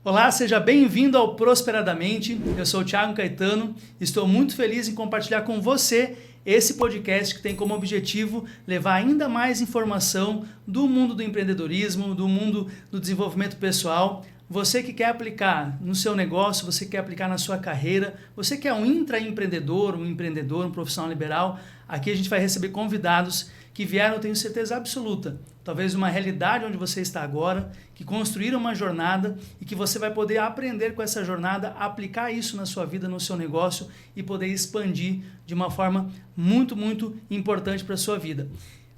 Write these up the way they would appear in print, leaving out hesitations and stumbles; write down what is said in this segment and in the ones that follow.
Olá, seja bem-vindo ao Prosperadamente. Eu sou o Thiago Caetano e estou muito feliz em compartilhar com você esse podcast que tem como objetivo levar ainda mais informação do mundo do empreendedorismo, do mundo do desenvolvimento pessoal. Você que quer aplicar no seu negócio, você quer aplicar na sua carreira, você que é um intraempreendedor, um empreendedor, um profissional liberal, aqui a gente vai receber convidados que vieram, eu tenho certeza absoluta, talvez uma realidade onde você está agora, que construíram uma jornada e que você vai poder aprender com essa jornada, aplicar isso na sua vida, no seu negócio e poder expandir de uma forma muito, muito importante para a sua vida.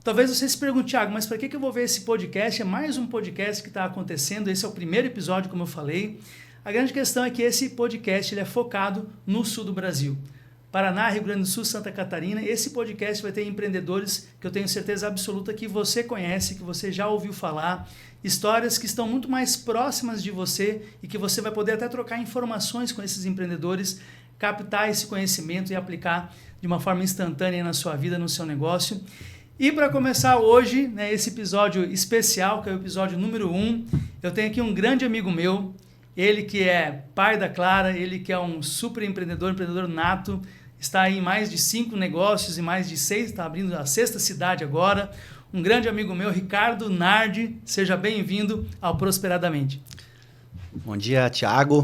Talvez você se pergunte, Thiago, mas para que eu vou ver esse podcast? É mais um podcast que está acontecendo, esse é o primeiro episódio, como eu falei. A grande questão é que esse podcast ele é focado no sul do Brasil. Paraná, Rio Grande do Sul, Santa Catarina. Esse podcast vai ter empreendedores que eu tenho certeza absoluta que você conhece, que você já ouviu falar, histórias que estão muito mais próximas de você e que você vai poder até trocar informações com esses empreendedores, captar esse conhecimento e aplicar de uma forma instantânea na sua vida, no seu negócio. E para começar hoje, esse episódio especial, que é o episódio número 1, eu tenho aqui um grande amigo meu, ele que é pai da Clara, ele que é um super empreendedor nato, está em mais de 5 negócios e mais de 6, está abrindo a 6ª cidade agora. Um grande amigo meu, Ricardo Nardi, seja bem-vindo ao Prosperadamente. Bom dia, Thiago.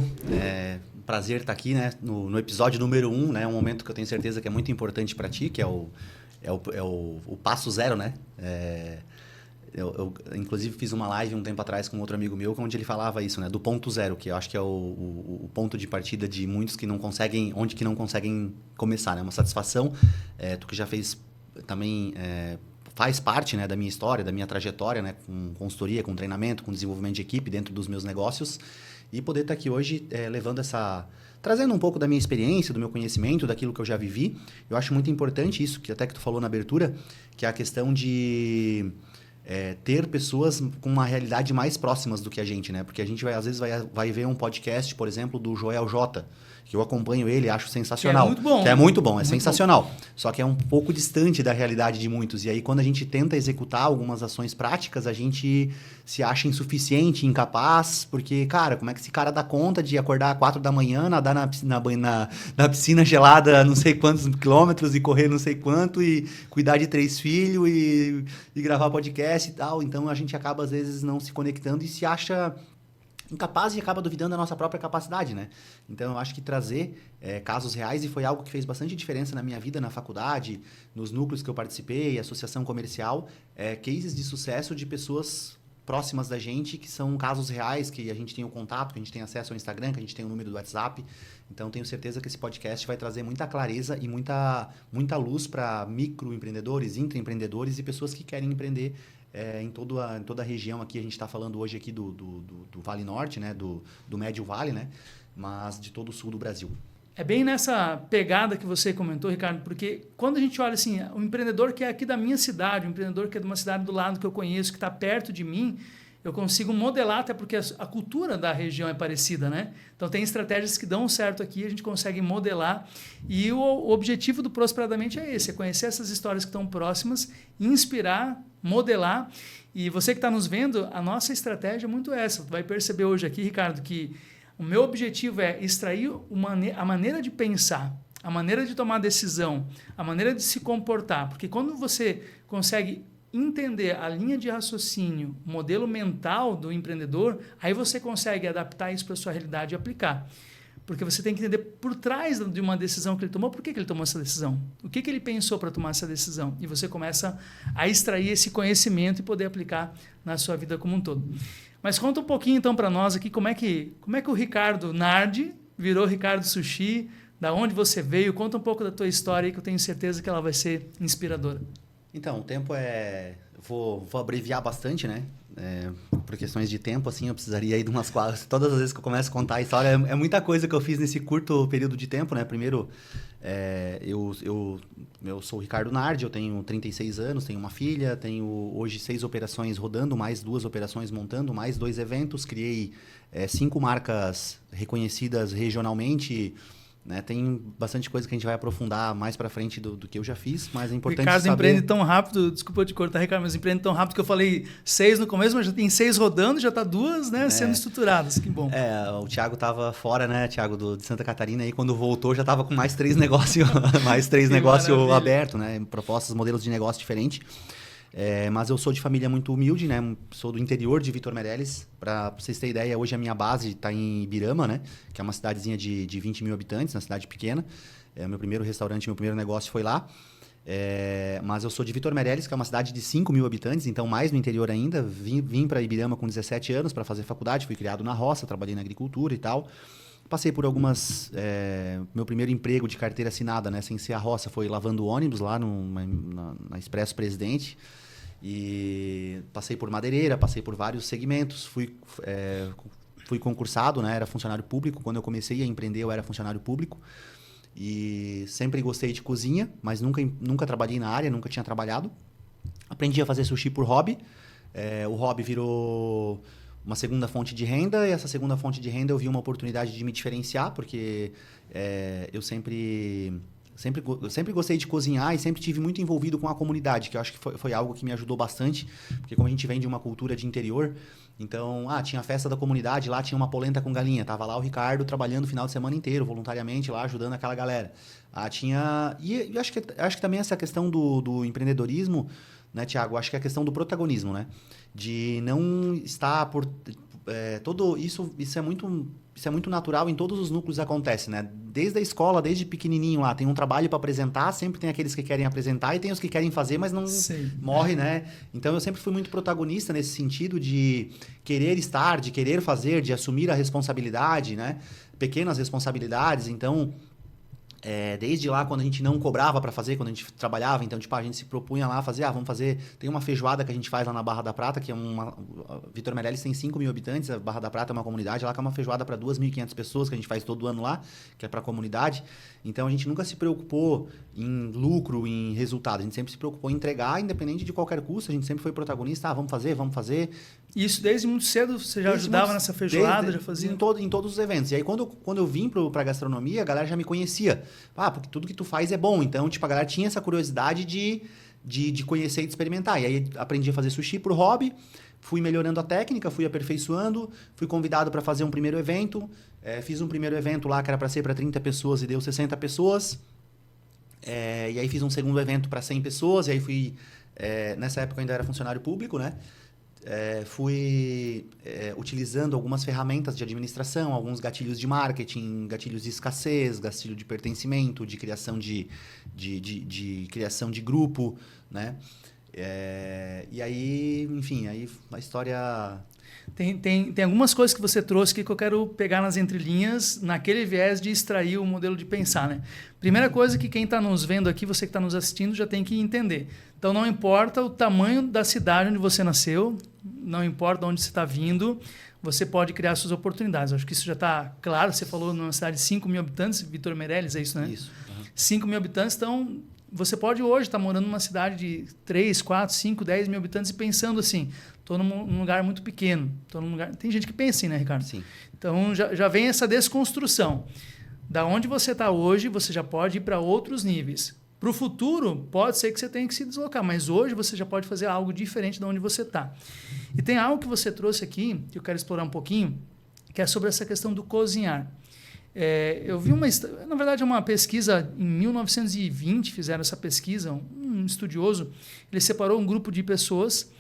Um prazer estar aqui, no episódio número 1, um momento que eu tenho certeza que é muito importante para ti, que é o passo zero, né? Eu inclusive fiz uma live um tempo atrás com outro amigo meu, onde ele falava isso, do ponto zero, que eu acho que é o ponto de partida de muitos que não conseguem, onde que não conseguem começar, né? Uma satisfação, tu que já fez também, faz parte, da minha história, da minha trajetória, com consultoria, com treinamento, com desenvolvimento de equipe dentro dos meus negócios, e poder estar aqui hoje trazendo um pouco da minha experiência, do meu conhecimento, daquilo que eu já vivi. Eu acho muito importante isso, que até que tu falou na abertura, que é a questão de ter pessoas com uma realidade mais próximas do que a gente, Porque a gente às vezes vai ver um podcast, por exemplo, do Joel J, que eu acompanho ele e acho sensacional. Que é muito bom. Que é muito bom, muito sensacional. Bom. Só que é um pouco distante da realidade de muitos. E aí, quando a gente tenta executar algumas ações práticas, a gente se acha insuficiente, incapaz, porque, cara, como é que esse cara dá conta de acordar às 4 da manhã, nadar na piscina gelada não sei quantos quilômetros e correr não sei quanto e cuidar de 3 filhos e gravar podcast e tal. Então, a gente acaba, às vezes, não se conectando e se acha incapaz e acaba duvidando da nossa própria capacidade, Então, eu acho que trazer casos reais, e foi algo que fez bastante diferença na minha vida, na faculdade, nos núcleos que eu participei, associação comercial, cases de sucesso de pessoas próximas da gente, que são casos reais, que a gente tem o contato, que a gente tem acesso ao Instagram, que a gente tem o número do WhatsApp. Então, tenho certeza que esse podcast vai trazer muita clareza e muita luz para microempreendedores, intraempreendedores e pessoas que querem empreender em toda a região aqui. A gente está falando hoje aqui do Vale Norte, do Médio Vale, mas de todo o sul do Brasil. É bem nessa pegada que você comentou, Ricardo, porque quando a gente olha assim, o empreendedor que é aqui da minha cidade, o empreendedor que é de uma cidade do lado que eu conheço, que está perto de mim, eu consigo modelar, até porque a cultura da região é parecida, Então, tem estratégias que dão certo aqui, a gente consegue modelar. E o objetivo do Prosperadamente é esse, é conhecer essas histórias que estão próximas, inspirar, modelar. E você que está nos vendo, a nossa estratégia é muito essa. Você vai perceber hoje aqui, Ricardo, que o meu objetivo é extrair a maneira de pensar, a maneira de tomar decisão, a maneira de se comportar. Porque quando você consegue entender a linha de raciocínio, o modelo mental do empreendedor, aí você consegue adaptar isso para a sua realidade e aplicar. Porque você tem que entender por trás de uma decisão que ele tomou, por que ele tomou essa decisão? O que ele pensou para tomar essa decisão? E você começa a extrair esse conhecimento e poder aplicar na sua vida como um todo. Mas conta um pouquinho então para nós aqui como é que o Ricardo Nardi virou Ricardo Sushi, da onde você veio, conta um pouco da tua história aí, que eu tenho certeza que ela vai ser inspiradora. Então, o tempo vou abreviar bastante, por questões de tempo, assim, eu precisaria ir de umas quadras. Todas as vezes que eu começo a contar a história, é muita coisa que eu fiz nesse curto período de tempo, Primeiro, eu sou o Ricardo Nardi, eu tenho 36 anos, tenho uma filha, tenho hoje 6 operações rodando, mais 2 operações montando, mais 2 eventos, criei 5 marcas reconhecidas regionalmente, né? Tem bastante coisa que a gente vai aprofundar mais para frente do que eu já fiz, mas é importante Ricardo saber... empreende tão rápido, desculpa te cortar, Ricardo, mas empreende tão rápido que eu falei 6 no começo, mas já tem 6 rodando, já está 2, né, sendo estruturadas, que bom. O Thiago estava fora, né, Thiago, de Santa Catarina, e quando voltou já estava com mais 3 negócios abertos, né, propostas, modelos de negócio diferentes. Mas eu sou de família muito humilde, né? Sou do interior de Vitor Meireles. Para vocês terem ideia, hoje a minha base está em Ibirama, né? Que é uma cidadezinha de 20 mil habitantes, uma cidade pequena. Meu primeiro restaurante, meu primeiro negócio foi lá. Mas eu sou de Vitor Meireles, que é uma cidade de 5 mil habitantes, então mais no interior ainda. Vim para Ibirama com 17 anos para fazer faculdade, fui criado na roça, trabalhei na agricultura e tal. Passei por algumas... meu primeiro emprego de carteira assinada, né? Sem ser a roça, foi lavando ônibus lá na Expresso Presidente. E passei por madeireira, passei por vários segmentos, fui concursado, né? Era funcionário público. Quando eu comecei a empreender, eu era funcionário público. E sempre gostei de cozinha, mas nunca trabalhei na área, nunca tinha trabalhado. Aprendi a fazer sushi por hobby. O hobby virou uma segunda fonte de renda, e essa segunda fonte de renda eu vi uma oportunidade de me diferenciar, porque eu sempre gostei de cozinhar e sempre tive muito envolvido com a comunidade, que eu acho que foi algo que me ajudou bastante, porque como a gente vem de uma cultura de interior, então, tinha a festa da comunidade, lá tinha uma polenta com galinha, tava lá o Ricardo trabalhando o final de semana inteiro, voluntariamente lá, ajudando aquela galera. E eu acho que também essa questão do empreendedorismo, né, Thiago, acho que é a questão do protagonismo, né, de não estar por... Isso é muito natural, em todos os núcleos acontece, né? Desde a escola, desde pequenininho lá, tem um trabalho para apresentar, sempre tem aqueles que querem apresentar e tem os que querem fazer, mas não morre, né? Então, eu sempre fui muito protagonista nesse sentido de querer estar, de querer fazer, de assumir a responsabilidade, né? Pequenas responsabilidades, então... desde lá, quando a gente não cobrava para fazer, quando a gente trabalhava, então, a gente se propunha lá a fazer, vamos fazer... Tem uma feijoada que a gente faz lá na Barra da Prata, que é Vitor Meireles tem 5 mil habitantes, a Barra da Prata é uma comunidade lá que é uma feijoada para 2.500 pessoas, que a gente faz todo ano lá, que é para a comunidade. Então, a gente nunca se preocupou em lucro, em resultado. A gente sempre se preocupou em entregar, independente de qualquer custo. A gente sempre foi protagonista, vamos fazer. Isso desde muito cedo, você já ajudava nessa feijoada, já fazia? Em todos os eventos. E aí, quando eu vim para a gastronomia, a galera já me conhecia. Porque tudo que tu faz é bom. Então, a galera tinha essa curiosidade de conhecer e de experimentar. E aí, aprendi a fazer sushi por hobby, fui melhorando a técnica, fui aperfeiçoando, fui convidado para fazer um primeiro evento. Fiz um primeiro evento lá que era para ser para 30 pessoas e deu 60 pessoas. E aí, fiz um segundo evento para 100 pessoas. E aí, fui... nessa época, eu ainda era funcionário público, né? Fui utilizando algumas ferramentas de administração, alguns gatilhos de marketing, gatilhos de escassez, gatilho de pertencimento, de criação de criação de grupo, né? E aí, enfim, aí a história... Tem algumas coisas que você trouxe aqui que eu quero pegar nas entrelinhas, naquele viés de extrair o modelo de pensar, né? Primeira coisa que quem está nos vendo aqui, você que está nos assistindo, já tem que entender. Então, não importa o tamanho da cidade onde você nasceu, não importa de onde você está vindo, você pode criar suas oportunidades. Acho que isso já está claro. Você falou numa cidade de 5 mil habitantes, Vitor Meireles, é isso, né? Isso. 5 mil habitantes, então... Você pode hoje estar morando numa cidade de 3, 4, 5, 10 mil habitantes e pensando assim, estou num lugar muito pequeno. Tem gente que pensa assim, né, Ricardo? Sim. Então, já vem essa desconstrução. Da onde você está hoje, você já pode ir para outros níveis. Para o futuro, pode ser que você tenha que se deslocar, mas hoje você já pode fazer algo diferente de onde você está. E tem algo que você trouxe aqui, que eu quero explorar um pouquinho, que é sobre essa questão do cozinhar. Eu vi na verdade, uma pesquisa em 1920, fizeram essa pesquisa, um estudioso, ele separou um grupo de pessoas,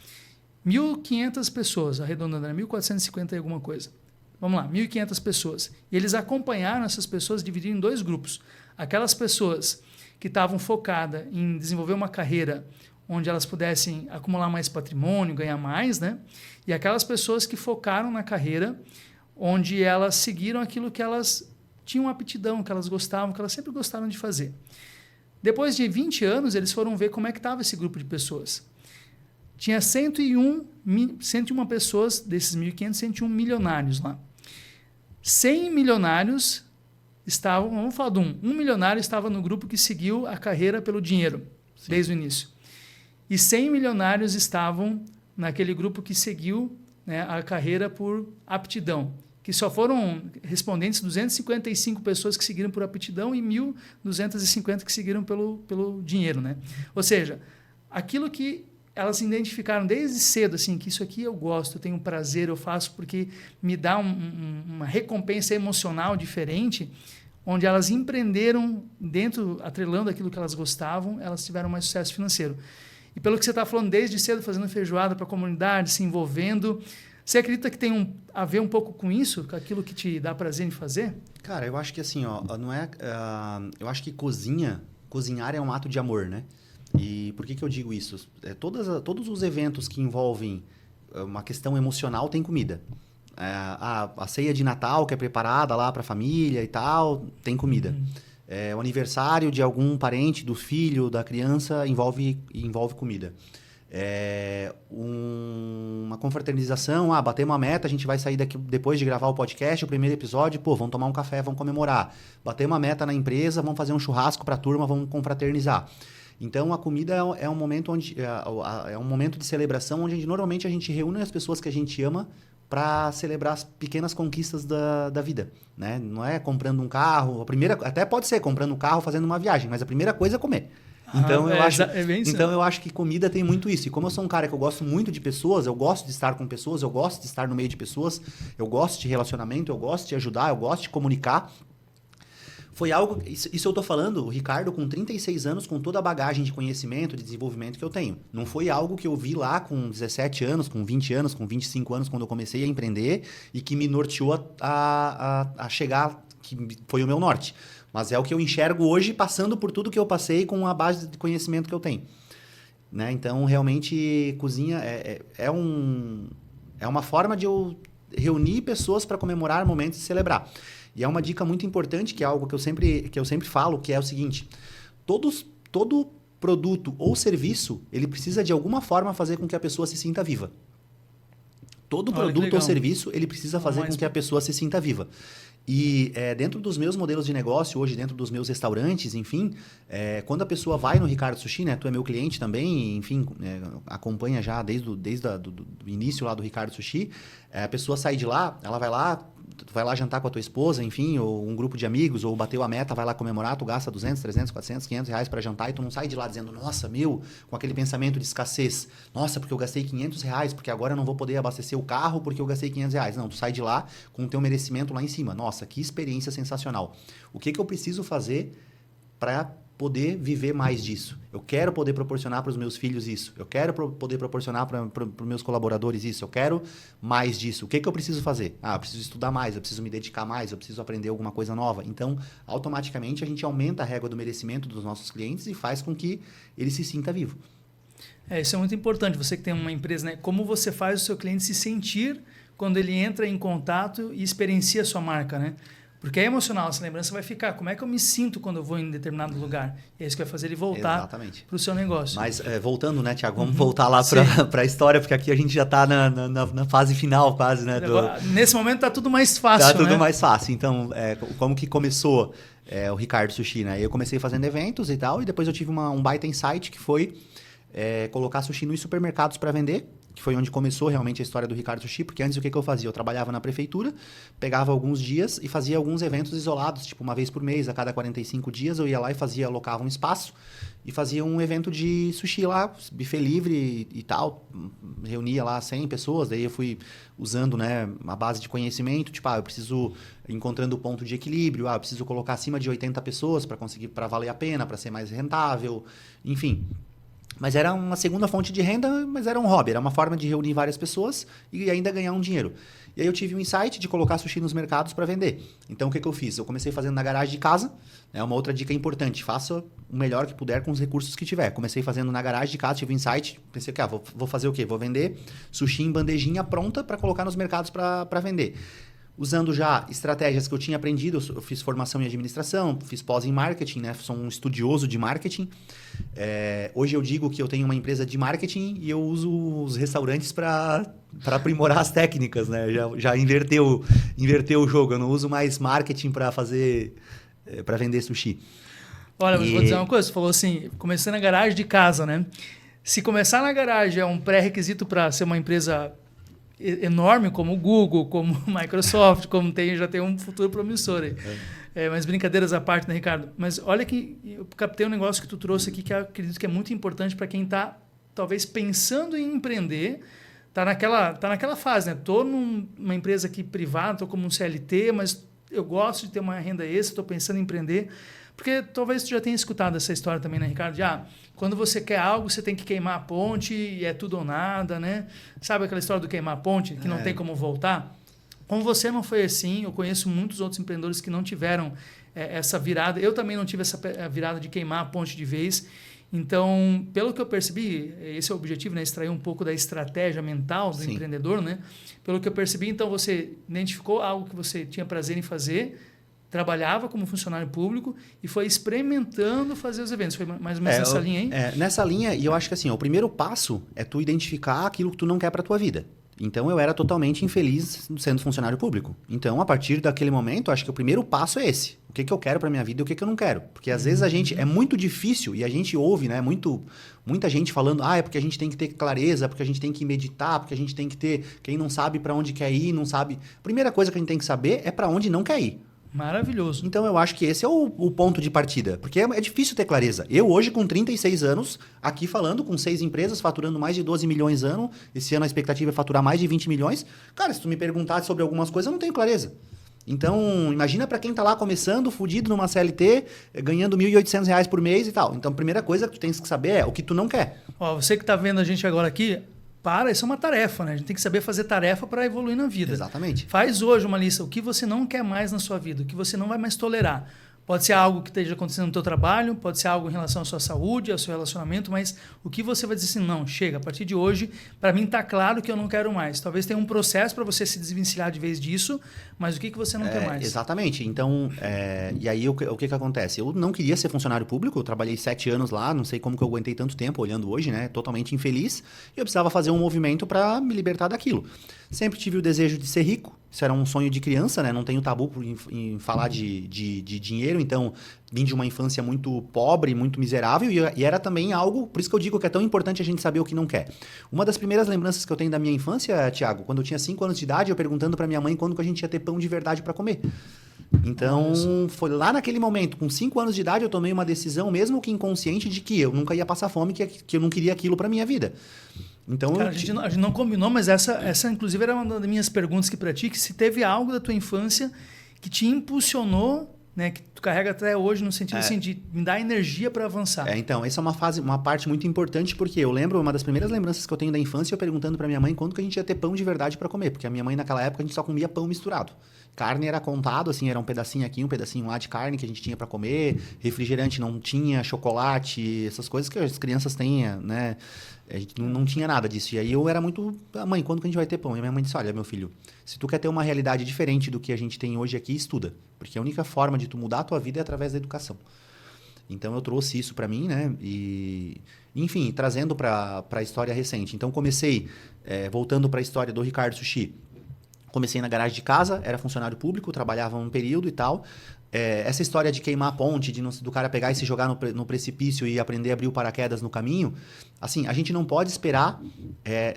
1.500 pessoas, arredondando, 1.450 e alguma coisa. Vamos lá, 1.500 pessoas. E eles acompanharam essas pessoas, dividiram em 2 grupos. Aquelas pessoas que estavam focadas em desenvolver uma carreira onde elas pudessem acumular mais patrimônio, ganhar mais, né? E aquelas pessoas que focaram na carreira onde elas seguiram aquilo que elas tinham aptidão, que elas gostavam, que elas sempre gostaram de fazer. Depois de 20 anos, eles foram ver como é que estava esse grupo de pessoas. Tinha 101 pessoas, desses 1.500, 101 milionários lá. 100 milionários estavam, vamos falar de um milionário estava no grupo que seguiu a carreira pelo dinheiro, sim, desde o início. E 100 milionários estavam naquele grupo que seguiu, né, a carreira por aptidão. que só foram respondentes 255 pessoas que seguiram por aptidão e 1.250 que seguiram pelo dinheiro, né? Ou seja, aquilo que elas identificaram desde cedo, assim, que isso aqui eu gosto, eu tenho prazer, eu faço porque me dá uma recompensa emocional diferente, onde elas empreenderam dentro, atrelando aquilo que elas gostavam, elas tiveram mais sucesso financeiro. E pelo que você está falando, desde cedo, fazendo feijoada para a comunidade, se envolvendo, você acredita que tem a ver um pouco com isso, com aquilo que te dá prazer em fazer? Cara, eu acho que assim, não é... eu acho que cozinhar é um ato de amor, né? E por que eu digo isso? Todos os eventos que envolvem uma questão emocional tem comida. A ceia de Natal, que é preparada lá para a família e tal, tem comida. O aniversário de algum parente, do filho, da criança, envolve comida. Uma confraternização, bater uma meta, a gente vai sair daqui depois de gravar o podcast, o primeiro episódio, vamos tomar um café, vamos comemorar. Bater uma meta na empresa, vamos fazer um churrasco para a turma, vamos confraternizar. Então, a comida é um momento é um momento de celebração onde normalmente a gente reúne as pessoas que a gente ama para celebrar as pequenas conquistas da vida, né? Não é comprando um carro, até pode ser comprando um carro, fazendo uma viagem, mas a primeira coisa é comer. Então, eu acho que comida tem muito isso. E como eu sou um cara que eu gosto muito de pessoas, eu gosto de estar com pessoas, eu gosto de estar no meio de pessoas, eu gosto de relacionamento, eu gosto de ajudar, eu gosto de comunicar. Foi algo... Isso eu tô falando, o Ricardo, com 36 anos, com toda a bagagem de conhecimento, de desenvolvimento que eu tenho. Não foi algo que eu vi lá com 17 anos, com 20 anos, com 25 anos, quando eu comecei a empreender e que me norteou a chegar, que foi o meu norte. Mas é o que eu enxergo hoje, passando por tudo que eu passei com a base de conhecimento que eu tenho. Né? Então, realmente, cozinha é uma forma de eu reunir pessoas para comemorar momentos e celebrar. E é uma dica muito importante, que é algo que eu sempre falo, que é o seguinte: todo produto ou serviço, ele precisa de alguma forma fazer com que a pessoa se sinta viva. Todo produto ou serviço, ele precisa fazer com que a pessoa se sinta viva. E dentro dos meus modelos de negócio, hoje dentro dos meus restaurantes, enfim, quando a pessoa vai no Ricardo Sushi, né? Tu é meu cliente também, enfim, acompanha já desde o início lá do Ricardo Sushi, a pessoa sai de lá, ela vai lá jantar com a tua esposa, enfim, ou um grupo de amigos, ou bateu a meta, vai lá comemorar, tu gasta 200, 300, 400, 500 reais para jantar e tu não sai de lá dizendo, nossa, com aquele pensamento de escassez. Nossa, porque eu gastei 500 reais, porque agora eu não vou poder abastecer o carro porque eu gastei 500 reais. Não, tu sai de lá com o teu merecimento lá em cima. Nossa, que experiência sensacional. O que eu preciso fazer para poder viver mais disso? Eu quero poder proporcionar para os meus filhos isso. Eu quero poder proporcionar para os meus colaboradores isso. Eu quero mais disso. O que eu preciso fazer? Eu preciso estudar mais, eu preciso me dedicar mais, eu preciso aprender alguma coisa nova. Então, automaticamente, a gente aumenta a régua do merecimento dos nossos clientes e faz com que ele se sinta vivo. Isso é muito importante. Você que tem uma empresa, né? Como você faz o seu cliente se sentir quando ele entra em contato e experiencia a sua marca, né? Porque é emocional, essa lembrança vai ficar. Como é que eu me sinto quando eu vou em determinado lugar? E é isso que vai fazer ele voltar para o seu negócio. Mas voltando, né, Thiago? Vamos voltar lá para a história, porque aqui a gente já está na fase final quase, né? Nesse momento está tudo mais fácil, Está tudo mais fácil. Então, como que começou o Ricardo Sushi, né? Eu comecei fazendo eventos e tal, e depois eu tive um baita insight que foi colocar sushi nos supermercados para vender, que foi onde começou realmente a história do Ricardo Sushi, porque antes o que eu fazia? Eu trabalhava na prefeitura, pegava alguns dias e fazia alguns eventos isolados, tipo uma vez por mês, a cada 45 dias eu ia lá e alocava um espaço e fazia um evento de sushi lá, buffet livre e tal, reunia lá 100 pessoas, daí eu fui usando, né, a base de conhecimento, tipo, eu preciso encontrando o ponto de equilíbrio, eu preciso colocar acima de 80 pessoas para valer a pena, para ser mais rentável, enfim. Mas era uma segunda fonte de renda, mas era um hobby, era uma forma de reunir várias pessoas e ainda ganhar um dinheiro. E aí eu tive um insight de colocar sushi nos mercados para vender. Então o que eu fiz? Eu comecei fazendo na garagem de casa, uma outra dica importante, faça o melhor que puder com os recursos que tiver. Comecei fazendo na garagem de casa, tive um insight, pensei que vou fazer o quê? Vou vender sushi em bandejinha pronta para colocar nos mercados para vender. Usando já estratégias que eu tinha aprendido, eu fiz formação em administração, fiz pós em marketing, né? Sou um estudioso de marketing. Hoje eu digo que eu tenho uma empresa de marketing e eu uso os restaurantes para aprimorar as técnicas, né? Já inverteu o jogo, eu não uso mais marketing para vender sushi. Olha, mas vou dizer uma coisa, você falou assim, comecei na garagem de casa, né? Se começar na garagem é um pré-requisito para ser uma empresa enorme como o Google, como o Microsoft, como já tem um futuro promissor aí. Mas brincadeiras à parte, né, Ricardo? Mas olha que eu captei um negócio que tu trouxe aqui que eu acredito que é muito importante para quem está talvez pensando em empreender, tá naquela fase, né? Estou numa empresa aqui privada, estou como um CLT, mas eu gosto de ter uma renda extra, estou pensando em empreender. Porque talvez tu já tenha escutado essa história também, né, Ricardo? Quando você quer algo, você tem que queimar a ponte e é tudo ou nada, né? Sabe aquela história do queimar a ponte, que não tem como voltar? Com você não foi assim. Eu conheço muitos outros empreendedores que não tiveram essa virada. Eu também não tive essa virada de queimar a ponte de vez. Então, pelo que eu percebi, esse é o objetivo, né? Extrair um pouco da estratégia mental do empreendedor, né? Pelo que eu percebi, então, você identificou algo que você tinha prazer em fazer, trabalhava como funcionário público e foi experimentando fazer os eventos. Foi mais ou menos nessa linha aí? Nessa linha, e eu acho que assim, o primeiro passo é tu identificar aquilo que tu não quer para tua vida. Então, eu era totalmente infeliz sendo funcionário público. Então, a partir daquele momento, acho que o primeiro passo é esse. O que eu quero para minha vida e o que eu não quero. Porque, às vezes, é muito difícil e a gente ouve, né, muita gente falando, é porque a gente tem que ter clareza, porque a gente tem que meditar, porque a gente tem que ter... Quem não sabe para onde quer ir, não sabe... Primeira coisa que a gente tem que saber é para onde não quer ir. Maravilhoso. Então, eu acho que esse é o ponto de partida. Porque é difícil ter clareza. Eu, hoje, com 36 anos, aqui falando com 6 empresas, faturando mais de 12 milhões ano. Esse ano a expectativa é faturar mais de 20 milhões. Cara, se tu me perguntar sobre algumas coisas, eu não tenho clareza. Então, imagina para quem está lá começando, fudido numa CLT, ganhando R$ 1.800 por mês e tal. Então, a primeira coisa que tu tens que saber é o que tu não quer. Você que está vendo a gente agora aqui... isso é uma tarefa, né? A gente tem que saber fazer tarefa para evoluir na vida. Exatamente. Faz hoje uma lista, o que você não quer mais na sua vida, o que você não vai mais tolerar. Pode ser algo que esteja acontecendo no teu trabalho, pode ser algo em relação à sua saúde, ao seu relacionamento, mas o que você vai dizer assim, não, chega, a partir de hoje, para mim está claro que eu não quero mais. Talvez tenha um processo para você se desvencilhar de vez disso, mas o que você não quer mais? Exatamente. Então, e aí o que acontece? Eu não queria ser funcionário público, eu trabalhei 7 anos lá, não sei como que eu aguentei tanto tempo olhando hoje, né? Totalmente infeliz, e eu precisava fazer um movimento para me libertar daquilo. Sempre tive o desejo de ser rico, isso era um sonho de criança, né? Não tenho tabu em falar de dinheiro, então vim de uma infância muito pobre, muito miserável e era também algo, por isso que eu digo que é tão importante a gente saber o que não quer. Uma das primeiras lembranças que eu tenho da minha infância, Thiago, quando eu tinha 5 anos de idade, eu perguntando para minha mãe quando que a gente ia ter pão de verdade para comer. Então, foi lá naquele momento, com 5 anos de idade, eu tomei uma decisão, mesmo que inconsciente, de que eu nunca ia passar fome, que eu não queria aquilo para minha vida. Então, cara, a gente não combinou, mas essa inclusive era uma das minhas perguntas aqui para ti, que se teve algo da tua infância que te impulsionou, né, que tu carrega até hoje no sentido assim, de me dar energia para avançar. Então, essa é uma parte muito importante, porque eu lembro, uma das primeiras lembranças que eu tenho da infância, eu perguntando para minha mãe quando que a gente ia ter pão de verdade para comer, porque a minha mãe naquela época a gente só comia pão misturado. Carne era contado, assim, era um pedacinho aqui, um pedacinho lá de carne que a gente tinha para comer, refrigerante não tinha, chocolate, essas coisas que as crianças têm, né? A gente não tinha nada disso. E aí eu era muito... Mãe, quando que a gente vai ter pão? E minha mãe disse, olha, meu filho, se tu quer ter uma realidade diferente do que a gente tem hoje aqui, estuda. Porque a única forma de tu mudar a tua vida é através da educação. Então eu trouxe isso para mim, né? E, enfim, trazendo para a história recente. Então comecei, voltando para a história do Ricardo Sushi, comecei na garagem de casa, era funcionário público, trabalhava um período e tal. Essa história de queimar a ponte, do cara pegar e se jogar no precipício e aprender a abrir o paraquedas no caminho, assim, a gente não pode esperar,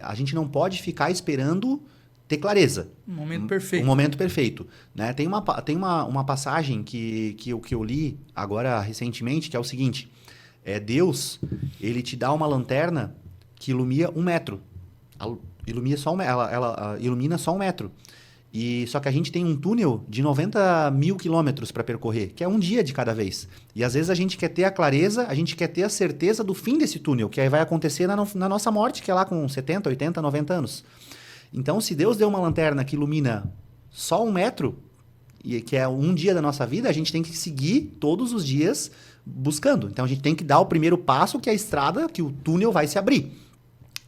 a gente não pode ficar esperando ter clareza. Um momento perfeito. Um momento perfeito. Né? Tem uma passagem que eu li agora recentemente, que é o seguinte, Deus, ele te dá uma lanterna que ilumina 1 metro. Ela ilumina só 1 metro. Só que a gente tem um túnel de 90 mil quilômetros para percorrer, que é um dia de cada vez. E às vezes a gente quer ter a clareza, a gente quer ter a certeza do fim desse túnel, que aí vai acontecer na nossa morte, que é lá com 70, 80, 90 anos. Então, se Deus deu uma lanterna que ilumina só 1 metro, que é um dia da nossa vida, a gente tem que seguir todos os dias buscando. Então, a gente tem que dar o primeiro passo, que é a estrada, que o túnel vai se abrir.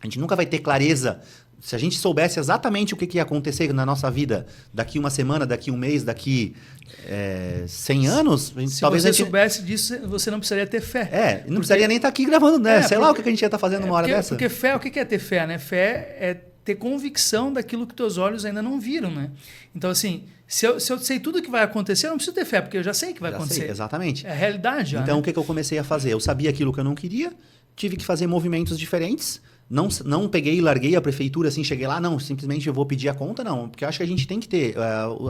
A gente nunca vai ter clareza. Se a gente soubesse exatamente o que ia acontecer na nossa vida daqui uma semana, daqui um mês, daqui 100 anos... Se talvez você soubesse disso, você não precisaria ter fé. Não precisaria nem estar aqui gravando, né? Sei lá o que a gente ia estar fazendo uma hora dessa. Porque fé, o que é ter fé, né? Fé é ter convicção daquilo que teus olhos ainda não viram, né? Então, assim, se eu sei tudo o que vai acontecer, eu não preciso ter fé, porque eu já sei que vai acontecer. Sei, exatamente. É a realidade já, Então, né? o que eu comecei a fazer? Eu sabia aquilo que eu não queria, tive que fazer movimentos diferentes, não peguei e larguei a prefeitura, assim, cheguei lá, não, simplesmente eu vou pedir a conta, não. Porque eu acho que a gente tem que ter...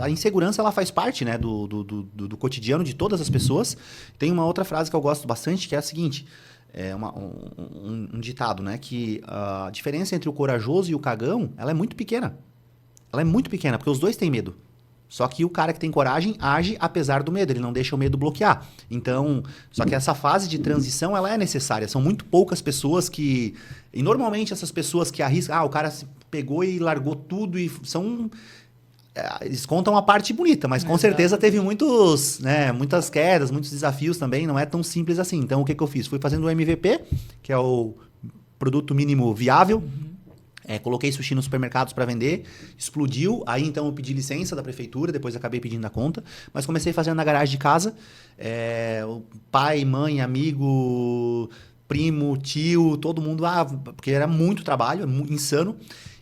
a insegurança, ela faz parte, né, do cotidiano de todas as pessoas. Tem uma outra frase que eu gosto bastante, que é a seguinte... um ditado, né, que a diferença entre o corajoso e o cagão, ela é muito pequena. Ela é muito pequena, porque os dois têm medo. Só que o cara que tem coragem age apesar do medo, ele não deixa o medo bloquear. Então, só que essa fase de transição, ela é necessária. São muito poucas pessoas que... E normalmente essas pessoas que arriscam... o cara se pegou e largou tudo e são... Eles contam a parte bonita, mas com certeza teve muitas quedas, muitos desafios também, não é tão simples assim. Então, o que eu fiz? Fui fazendo o MVP, que é o produto mínimo viável. Coloquei sushi nos supermercados para vender, explodiu. Aí, então, eu pedi licença da prefeitura, depois acabei pedindo a conta. Mas comecei fazendo na garagem de casa. O pai, mãe, amigo, primo, tio, todo mundo... porque era muito trabalho, insano.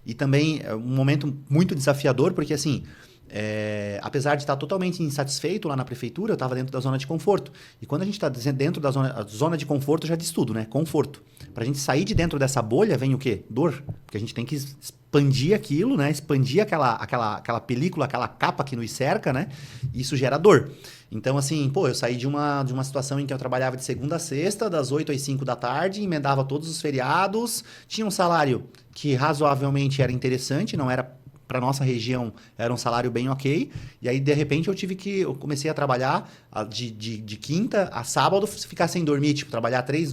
E também um momento muito desafiador, porque assim... apesar de estar totalmente insatisfeito lá na prefeitura, eu estava dentro da zona de conforto. E quando a gente está dentro da zona de conforto, já diz tudo, né? Conforto. Para a gente sair de dentro dessa bolha, vem o quê? Dor. Porque a gente tem que expandir aquilo, né? Expandir aquela película, aquela capa que nos cerca, né? Isso gera dor. Então, assim, eu saí de uma situação em que eu trabalhava de segunda a sexta, das 8 às 5 da tarde, emendava todos os feriados, tinha um salário que razoavelmente era interessante, não era... Para nossa região, era um salário bem ok. E aí, de repente, eu comecei a trabalhar de quinta a sábado, ficar sem dormir, tipo,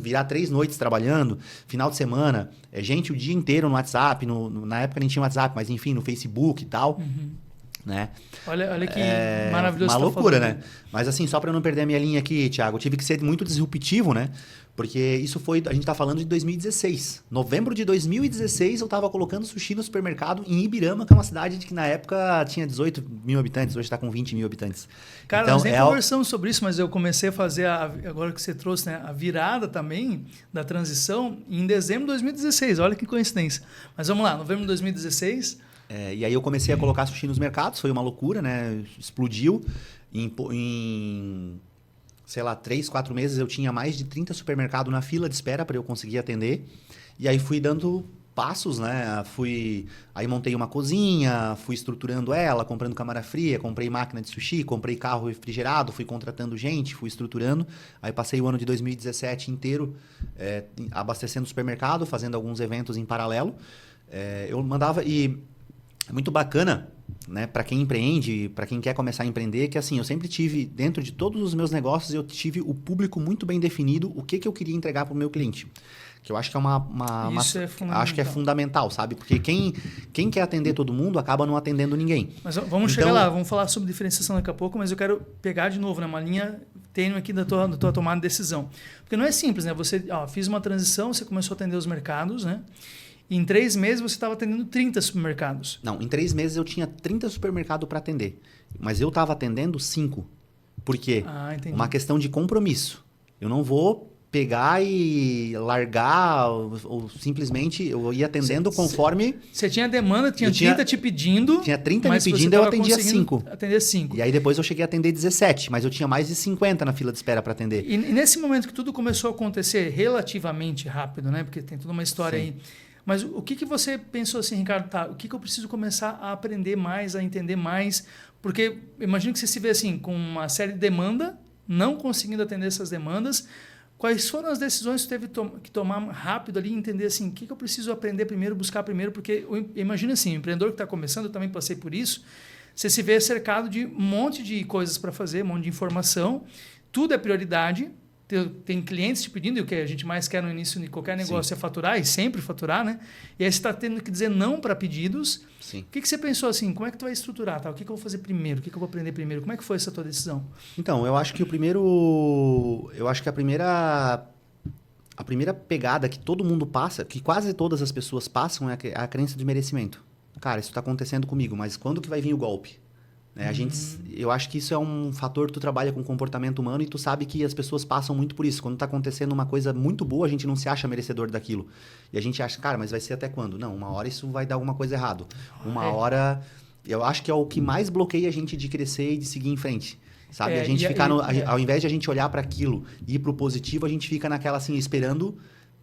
virar 3 noites trabalhando, final de semana, gente o dia inteiro no WhatsApp, na época nem tinha WhatsApp, mas enfim, no Facebook e tal. Né? Olha que maravilhoso. Uma loucura, né? Mas assim, só para não perder a minha linha aqui, Thiago, eu tive que ser muito disruptivo, né? Porque isso a gente tá falando de 2016. Novembro de 2016, eu tava colocando sushi no supermercado em Ibirama, que é uma cidade que na época tinha 18 mil habitantes, hoje tá com 20 mil habitantes. Cara, então, nós nem conversamos sobre isso, mas eu comecei a fazer, agora que você trouxe, né, a virada também da transição em dezembro de 2016. Olha que coincidência. Mas vamos lá, novembro de 2016... e aí eu comecei a colocar sushi nos mercados, foi uma loucura, né? Explodiu. Em sei lá, 3, 4 meses eu tinha mais de 30 supermercados na fila de espera para eu conseguir atender. E aí fui dando passos, né? Aí montei uma cozinha, fui estruturando ela, comprando câmara fria, comprei máquina de sushi, comprei carro refrigerado, fui contratando gente, fui estruturando. Aí passei o ano de 2017 inteiro abastecendo o supermercado, fazendo alguns eventos em paralelo. Eu mandava... É muito bacana, né, para quem empreende, para quem quer começar a empreender, que assim, eu sempre tive, dentro de todos os meus negócios, eu tive o público muito bem definido, o que eu queria entregar para o meu cliente. Que eu acho que é acho que é fundamental, sabe? Porque quem quer atender todo mundo acaba não atendendo ninguém. Mas vamos chegar lá, vamos falar sobre diferenciação daqui a pouco, mas eu quero pegar de novo, né, uma linha tênue aqui da tua tomada de decisão. Porque não é simples, né? Você fiz uma transição, você começou a atender os mercados, né? Em 3 meses você estava atendendo 30 supermercados. Não, em 3 meses eu tinha 30 supermercados para atender. Mas eu estava atendendo 5. Por quê? Entendi. Uma questão de compromisso. Eu não vou pegar e largar ou simplesmente eu ia atendendo conforme... Você tinha demanda, tinha 30 te pedindo... Tinha 30 me pedindo, eu atendia 5. Atender 5. E aí depois eu cheguei a atender 17, mas eu tinha mais de 50 na fila de espera para atender. E nesse momento que tudo começou a acontecer relativamente rápido, né? Porque tem toda uma história aí... Mas o que você pensou assim, Ricardo? O que eu preciso começar a aprender mais, a entender mais? Porque imagino que você se vê assim, com uma série de demanda, não conseguindo atender essas demandas. Quais foram as decisões que teve que tomar rápido ali e entender assim, o que eu preciso aprender primeiro, buscar primeiro? Porque imagina assim, o empreendedor que está começando, eu também passei por isso, você se vê cercado de um monte de coisas para fazer, um monte de informação, tudo é prioridade. Tem clientes te pedindo, e o que a gente mais quer no início de qualquer negócio é faturar, e sempre faturar, né? E aí você está tendo que dizer não para pedidos. Sim. O que você pensou assim? Como é que tu vai estruturar? Tá? O que eu vou fazer primeiro? O que eu vou aprender primeiro? Como é que foi essa tua decisão? Então, eu acho que a primeira pegada que todo mundo passa, que quase todas as pessoas passam, é a crença de merecimento. Cara, isso está acontecendo comigo, mas quando que vai vir o golpe? Né? Eu acho que isso é um fator, tu trabalha com comportamento humano e tu sabe que as pessoas passam muito por isso. Quando está acontecendo uma coisa muito boa, a gente não se acha merecedor daquilo. E a gente acha, cara, mas vai ser até quando? Não, uma hora isso vai dar alguma coisa errado. Uma hora... Eu acho que é o que mais bloqueia a gente de crescer e de seguir em frente. Sabe? A gente ficar ao invés de a gente olhar para aquilo e ir para o positivo, a gente fica naquela assim, esperando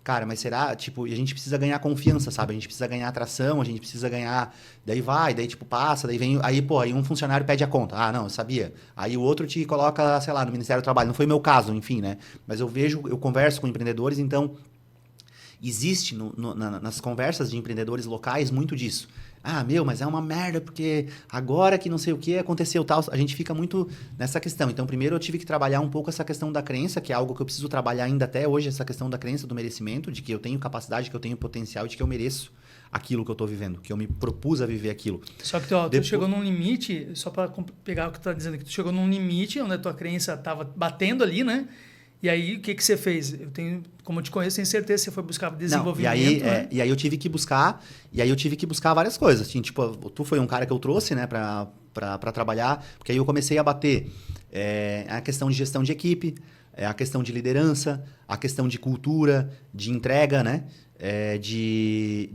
Cara, mas será, tipo, e a gente precisa ganhar confiança, sabe? A gente precisa ganhar atração, a gente precisa ganhar, daí tipo passa, daí vem, aí pô, aí um funcionário pede a conta. Ah, não, eu sabia. Aí o outro te coloca, sei lá, no Ministério do Trabalho. Não foi o meu caso, enfim, né? Mas eu converso com empreendedores, então existe nas conversas de empreendedores locais muito disso. Ah, mas é uma merda, porque agora que não sei o que aconteceu tal. A gente fica muito nessa questão. Então, primeiro eu tive que trabalhar um pouco essa questão da crença, que é algo que eu preciso trabalhar ainda até hoje, essa questão da crença, do merecimento, de que eu tenho capacidade, que eu tenho potencial, de que eu mereço aquilo que eu estou vivendo, que eu me propus a viver aquilo. Só que tu chegou num limite, só para pegar o que tu tá dizendo aqui, tu chegou num limite onde a tua crença estava batendo ali, né? E aí, o que você fez? Como eu te conheço, tenho certeza que você foi buscar desenvolvimento. E aí eu tive que buscar, várias coisas. Assim, tipo, tu foi um cara que eu trouxe, né, para trabalhar, porque aí eu comecei a bater a questão de gestão de equipe, a questão de liderança, a questão de cultura, de entrega, né, de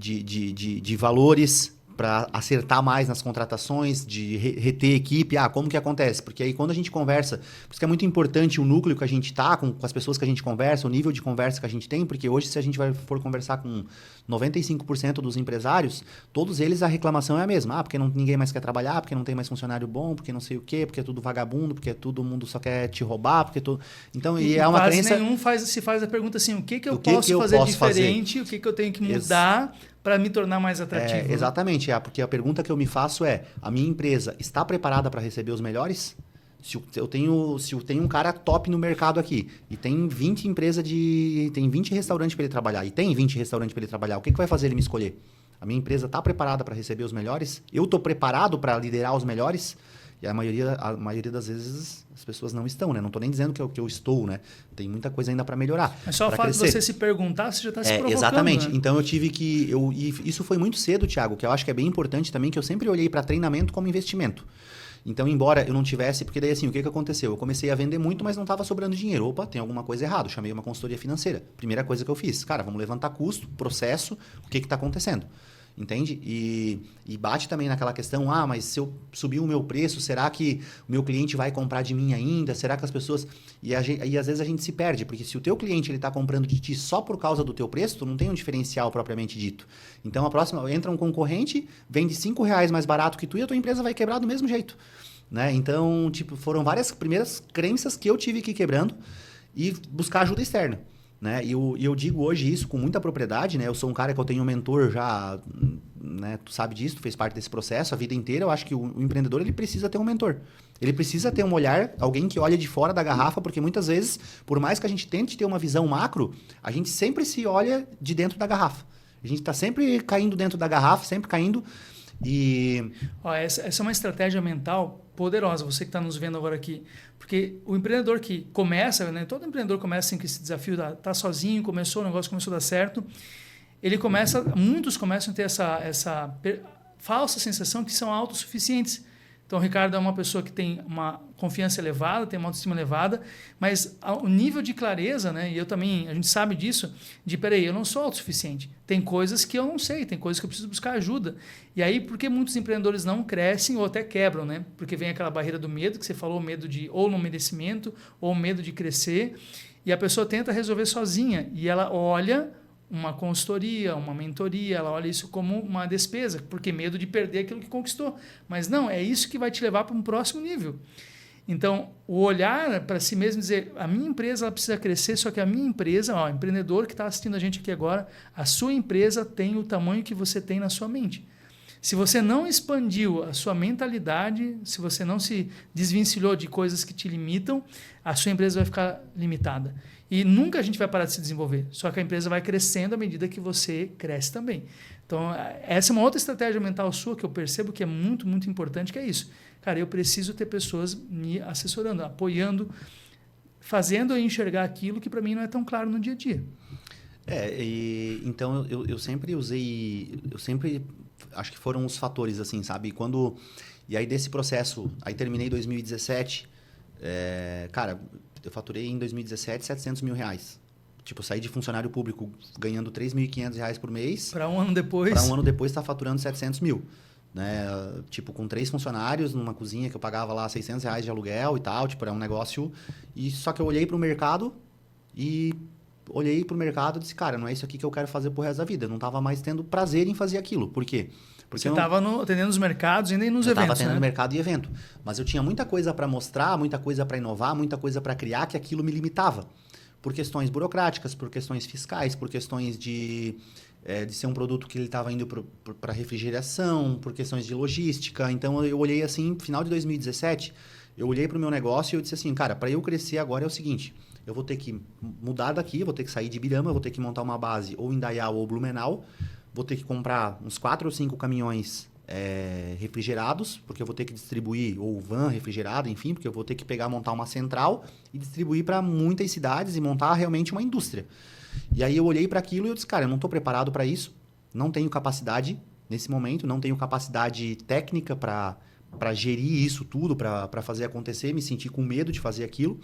valores, para acertar mais nas contratações, de reter equipe. Como que acontece? Porque aí quando a gente conversa, por isso que é muito importante o núcleo que a gente tá, com as pessoas que a gente conversa, o nível de conversa que a gente tem, porque hoje se a gente for conversar com 95% dos empresários, todos eles a reclamação é a mesma. Porque ninguém mais quer trabalhar, porque não tem mais funcionário bom, porque não sei o quê, porque é tudo vagabundo, porque todo mundo só quer te roubar, porque tudo... Então, e é uma crença... Quase nenhum se faz a pergunta assim, o que eu posso fazer diferente, o que eu tenho que mudar para me tornar mais atrativo. Exatamente, porque a pergunta que eu me faço é, a minha empresa está preparada para receber os melhores? Se eu tenho um cara top no mercado aqui e tem 20 tem 20 restaurantes para ele trabalhar, o que vai fazer ele me escolher? A minha empresa está preparada para receber os melhores? Eu estou preparado para liderar os melhores? E a maioria das vezes as pessoas não estão, né? Não estou nem dizendo que eu estou, né? Tem muita coisa ainda para melhorar. Mas só o fato de você se perguntar, você já está se provocando. Exatamente. Né? Então eu tive que... E isso foi muito cedo, Thiago, que eu acho que é bem importante também, que eu sempre olhei para treinamento como investimento. Então, embora eu não tivesse... Porque daí, assim, o que aconteceu? Eu comecei a vender muito, mas não estava sobrando dinheiro. Opa, tem alguma coisa errada. Chamei uma consultoria financeira. Primeira coisa que eu fiz. Cara, vamos levantar custo, processo, o que está acontecendo? Entende? E bate também naquela questão, mas se eu subir o meu preço, será que o meu cliente vai comprar de mim ainda? Será que as pessoas... E às vezes a gente se perde, porque se o teu cliente está comprando de ti só por causa do teu preço, tu não tem um diferencial propriamente dito. Então, a próxima, entra um concorrente, vende R$5 mais barato que tu e a tua empresa vai quebrar do mesmo jeito. Né? Então, foram várias primeiras crenças que eu tive que ir quebrando e buscar ajuda externa. Né? E eu digo hoje isso com muita propriedade, né? Eu sou um cara que eu tenho um mentor já, né? Tu sabe disso, tu fez parte desse processo a vida inteira. Eu acho que o empreendedor ele precisa ter um mentor. Ele precisa ter um olhar, alguém que olha de fora da garrafa, porque muitas vezes, por mais que a gente tente ter uma visão macro, a gente sempre se olha de dentro da garrafa. A gente está sempre caindo dentro da garrafa, sempre caindo. Essa é uma estratégia mental poderosa, você que está nos vendo agora aqui. Porque o empreendedor que começa, né, todo empreendedor começa assim, com esse desafio, tá sozinho, o negócio começou a dar certo, muitos começam a ter essa falsa sensação que são autossuficientes. Então, o Ricardo é uma pessoa que tem uma confiança elevada, tem uma autoestima elevada, mas o nível de clareza, né, e eu também, a gente sabe disso, eu não sou autossuficiente. Tem coisas que eu não sei, tem coisas que eu preciso buscar ajuda. E aí, por que muitos empreendedores não crescem ou até quebram, né? Porque vem aquela barreira do medo, que você falou, o medo de ou no merecimento, ou o medo de crescer, e a pessoa tenta resolver sozinha, e ela olha uma consultoria, uma mentoria, ela olha isso como uma despesa, porque medo de perder aquilo que conquistou. Mas não, é isso que vai te levar para um próximo nível. Então, o olhar para si mesmo e dizer, a minha empresa ela precisa crescer, só que a minha empresa, empreendedor que está assistindo a gente aqui agora, a sua empresa tem o tamanho que você tem na sua mente. Se você não expandiu a sua mentalidade, se você não se desvencilhou de coisas que te limitam, a sua empresa vai ficar limitada. E nunca a gente vai parar de se desenvolver, só que a empresa vai crescendo à medida que você cresce também. Então, essa é uma outra estratégia mental sua que eu percebo que é muito, muito importante, que é isso. Cara, eu preciso ter pessoas me assessorando, apoiando, fazendo eu enxergar aquilo que para mim não é tão claro no dia a dia. Então eu sempre acho que foram os fatores, assim, sabe? E aí desse processo, aí terminei 2017, cara, eu faturei em 2017 R$700 mil. Tipo, saí de funcionário público ganhando R$3.500 por mês. Para um ano depois? Para um ano depois, tá faturando 700 mil. Né? Tipo, com 3 funcionários, numa cozinha que eu pagava lá R$600 de aluguel e tal. Tipo, era um negócio... Só que eu olhei para o mercado e olhei pro mercado e disse, cara, não é isso aqui que eu quero fazer pro resto da vida. Eu não estava mais tendo prazer em fazer aquilo. Por quê? Porque você estava atendendo os mercados e nem nos eventos, estava atendendo mercado e evento. Mas eu tinha muita coisa para mostrar, muita coisa para inovar, muita coisa para criar, que aquilo me limitava. Por questões burocráticas, por questões fiscais, por questões de ser um produto que ele estava indo para refrigeração, por questões de logística. Então, eu olhei assim, final de 2017, eu olhei para o meu negócio e eu disse assim, cara, para eu crescer agora é o seguinte, eu vou ter que mudar daqui, vou ter que sair de Ibirama, vou ter que montar uma base ou em Indaial ou Blumenau, vou ter que comprar uns 4 ou 5 caminhões refrigerados, porque eu vou ter que distribuir, ou van refrigerado, enfim, porque eu vou ter que montar uma central e distribuir para muitas cidades e montar realmente uma indústria. E aí eu olhei para aquilo e eu disse, cara, eu não estou preparado para isso, não tenho capacidade nesse momento, não tenho capacidade técnica para gerir isso tudo, para fazer acontecer, me senti com medo de fazer aquilo.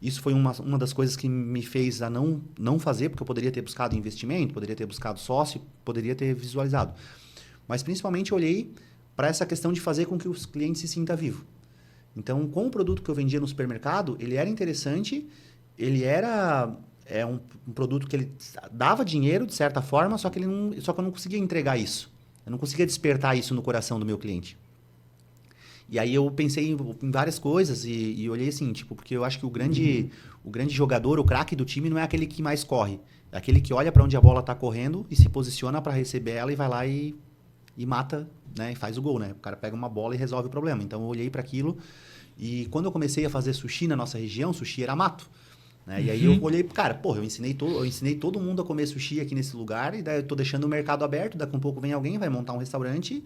Isso foi uma das coisas que me fez a não fazer, porque eu poderia ter buscado investimento, poderia ter buscado sócio, poderia ter visualizado. Mas principalmente eu olhei para essa questão de fazer com que os clientes se sintam vivos. Então, com o produto que eu vendia no supermercado, ele era interessante, ele era um produto que ele dava dinheiro, de certa forma, só que eu não conseguia entregar isso. Eu não conseguia despertar isso no coração do meu cliente. E aí eu pensei em várias coisas e olhei assim, tipo, porque eu acho que o grande jogador, o craque do time não é aquele que mais corre. É aquele que olha para onde a bola está correndo e se posiciona para receber ela e vai lá e mata, né? E faz o gol, né? O cara pega uma bola e resolve o problema. Então, eu olhei para aquilo e quando eu comecei a fazer sushi na nossa região, sushi era mato. Né? E aí eu olhei, cara, eu ensinei todo mundo a comer sushi aqui nesse lugar e daí eu tô deixando o mercado aberto, daqui a um pouco vem alguém, vai montar um restaurante.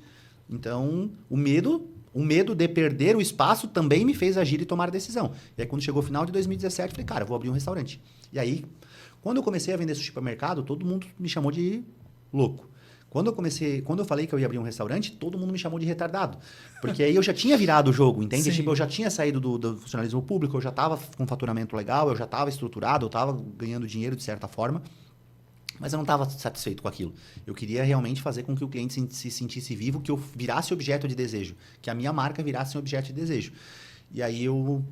Então, o medo de perder o espaço também me fez agir e tomar decisão. E aí, quando chegou o final de 2017, eu falei, cara, eu vou abrir um restaurante. E aí, quando eu comecei a vender sushi para o mercado, todo mundo me chamou de louco. Quando eu falei que eu ia abrir um restaurante, todo mundo me chamou de retardado. Porque aí eu já tinha virado o jogo, entende? Tipo, eu já tinha saído do funcionalismo público, eu já estava com faturamento legal, eu já estava estruturado, eu estava ganhando dinheiro de certa forma. Mas eu não estava satisfeito com aquilo. Eu queria realmente fazer com que o cliente se sentisse vivo, que eu virasse objeto de desejo. Que a minha marca virasse um objeto de desejo. E aí eu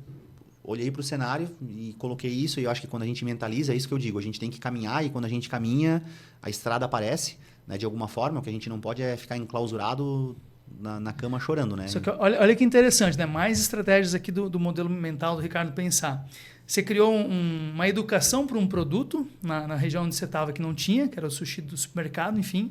olhei para o cenário e coloquei isso. E eu acho que quando a gente mentaliza, é isso que eu digo. A gente tem que caminhar e quando a gente caminha, a estrada aparece, né, de alguma forma. O que a gente não pode é ficar enclausurado na cama chorando, né? Só que olha que interessante, né? Mais estratégias aqui do modelo mental do Ricardo pensar. Você criou uma educação para um produto na região onde você estava que não tinha, que era o sushi do supermercado, enfim.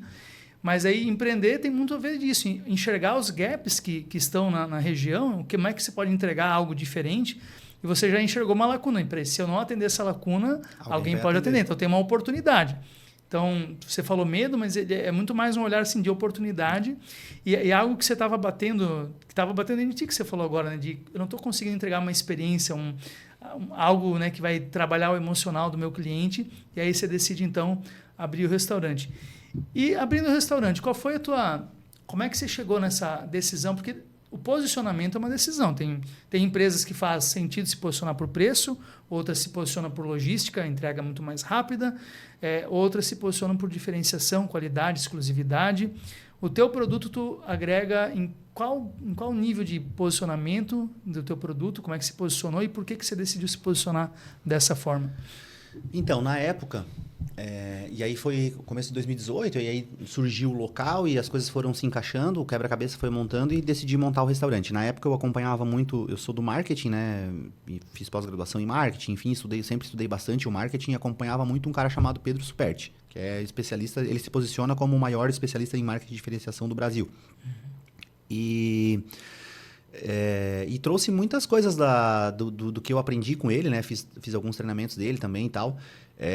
Mas aí empreender tem muito a ver disso, enxergar os gaps que estão na região, como é que você pode entregar algo diferente. E você já enxergou uma lacuna. Se eu não atender essa lacuna, alguém pode atender. Então tem uma oportunidade. Então, você falou medo, mas ele é muito mais um olhar assim, de oportunidade e algo que você estava batendo, em ti, que você falou agora, né? De eu não estou conseguindo entregar uma experiência, algo, né, que vai trabalhar o emocional do meu cliente, e aí você decide, então, abrir o restaurante. E abrindo o restaurante, como é que você chegou nessa decisão? Porque o posicionamento é uma decisão. Tem empresas que faz sentido se posicionar por preço, outras se posicionam por logística, entrega muito mais rápida, outras se posicionam por diferenciação, qualidade, exclusividade. O teu produto tu agrega em qual nível de posicionamento do teu produto, como é que se posicionou e por que você decidiu se posicionar dessa forma? Então, na época, e aí foi começo de 2018, e aí surgiu o local e as coisas foram se encaixando, o quebra-cabeça foi montando e decidi montar o restaurante. Na época eu acompanhava muito, eu sou do marketing, né? E fiz pós-graduação em marketing, enfim, sempre estudei bastante o marketing e acompanhava muito um cara chamado Pedro Superti, que é especialista, ele se posiciona como o maior especialista em marketing de diferenciação do Brasil. E trouxe muitas coisas do que eu aprendi com ele, né? Fiz alguns treinamentos dele também e tal,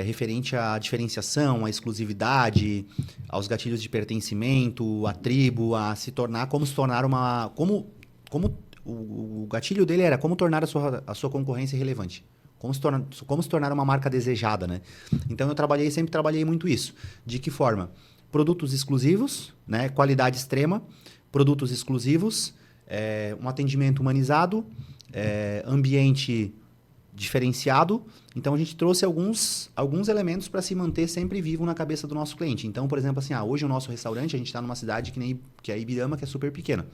referente à diferenciação, à exclusividade, aos gatilhos de pertencimento, à tribo, como se tornar o gatilho dele era como tornar a sua concorrência relevante. Como se tornar uma marca desejada, né? Então, sempre trabalhei muito isso. De que forma? Produtos exclusivos, né? Qualidade extrema, produtos exclusivos, um atendimento humanizado, ambiente diferenciado. Então, a gente trouxe alguns elementos para se manter sempre vivo na cabeça do nosso cliente. Então, por exemplo, assim, hoje o nosso restaurante, a gente está numa cidade que é Ibirama, que é super pequena.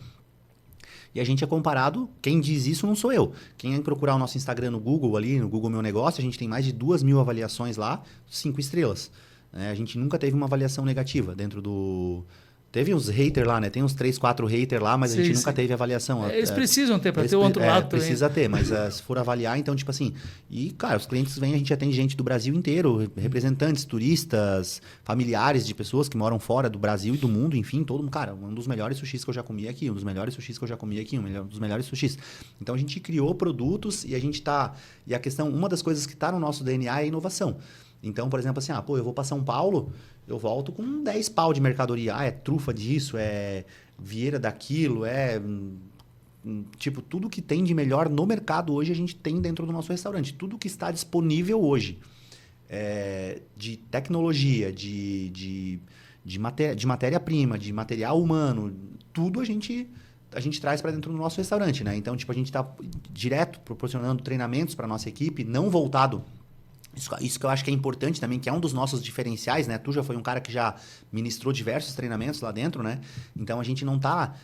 E a gente é comparado, quem diz isso não sou eu. Quem procurar o nosso Instagram no Google ali, no Google Meu Negócio, a gente tem mais de 2.000 avaliações lá, 5 estrelas. A gente nunca teve uma avaliação negativa dentro do... Teve uns haters lá, né? Tem uns 3, 4 haters lá, mas a gente nunca teve avaliação. Eles precisam ter, para ter o outro lado também. Precisa ter, mas se for avaliar, então, tipo assim... E, cara, os clientes vêm, a gente atende gente do Brasil inteiro, representantes, turistas, familiares de pessoas que moram fora do Brasil e do mundo, enfim, todo mundo. Cara, um dos melhores sushis que eu já comi aqui, um dos melhores sushis que eu já comi aqui, um dos melhores sushis. Então, a gente criou produtos e a gente tá... E a questão, uma das coisas que tá no nosso DNA é a inovação. Então, por exemplo, assim, eu vou para São Paulo, eu volto com 10 pau de mercadoria. É trufa disso, é vieira daquilo, tipo, tudo que tem de melhor no mercado hoje a gente tem dentro do nosso restaurante. Tudo que está disponível hoje, de tecnologia, de matéria-prima, de material humano, tudo a gente traz para dentro do nosso restaurante, né? Então, tipo, a gente está direto proporcionando treinamentos para nossa equipe, não voltado... Isso que eu acho que é importante também, que é um dos nossos diferenciais, né? Tu já foi um cara que já ministrou diversos treinamentos lá dentro, né? Então, a gente não está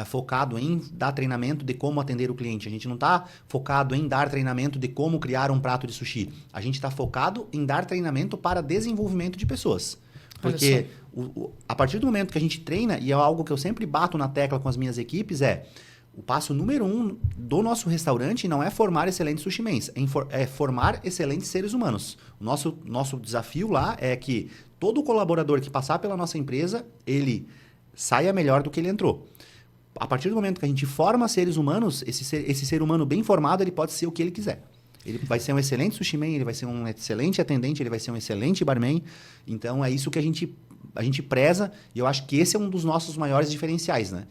focado em dar treinamento de como atender o cliente. A gente não está focado em dar treinamento de como criar um prato de sushi. A gente está focado em dar treinamento para desenvolvimento de pessoas. Porque a partir do momento que a gente treina, e é algo que eu sempre bato na tecla com as minhas equipes, o passo número 1 do nosso restaurante não é formar excelentes sushimens, é formar excelentes seres humanos. O nosso desafio lá é que todo colaborador que passar pela nossa empresa, ele saia melhor do que ele entrou. A partir do momento que a gente forma seres humanos, esse ser humano bem formado, ele pode ser o que ele quiser. Ele vai ser um excelente sushiman, ele vai ser um excelente atendente, ele vai ser um excelente barman. Então, é isso que a gente preza, e eu acho que esse é um dos nossos maiores diferenciais, né?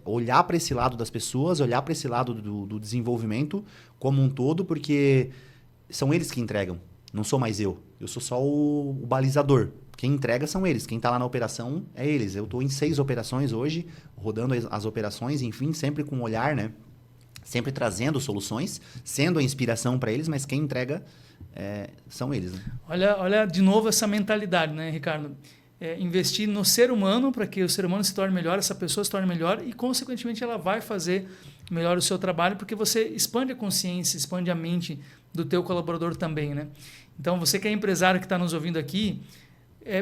Olhar para esse lado das pessoas, olhar para esse lado do desenvolvimento como um todo, porque são eles que entregam, não sou mais eu. Eu sou só o balizador. Quem entrega são eles, quem está lá na operação é eles. Eu estou em 6 operações hoje, rodando as operações, enfim, sempre com um olhar, né? Sempre trazendo soluções, sendo a inspiração para eles, mas quem entrega são eles. Né? Olha de novo essa mentalidade, né, Ricardo? Investir no ser humano para que o ser humano se torne melhor, essa pessoa se torne melhor e, consequentemente, ela vai fazer melhor o seu trabalho porque você expande a consciência, expande a mente do teu colaborador também, né? Então, você que é empresário que está nos ouvindo aqui,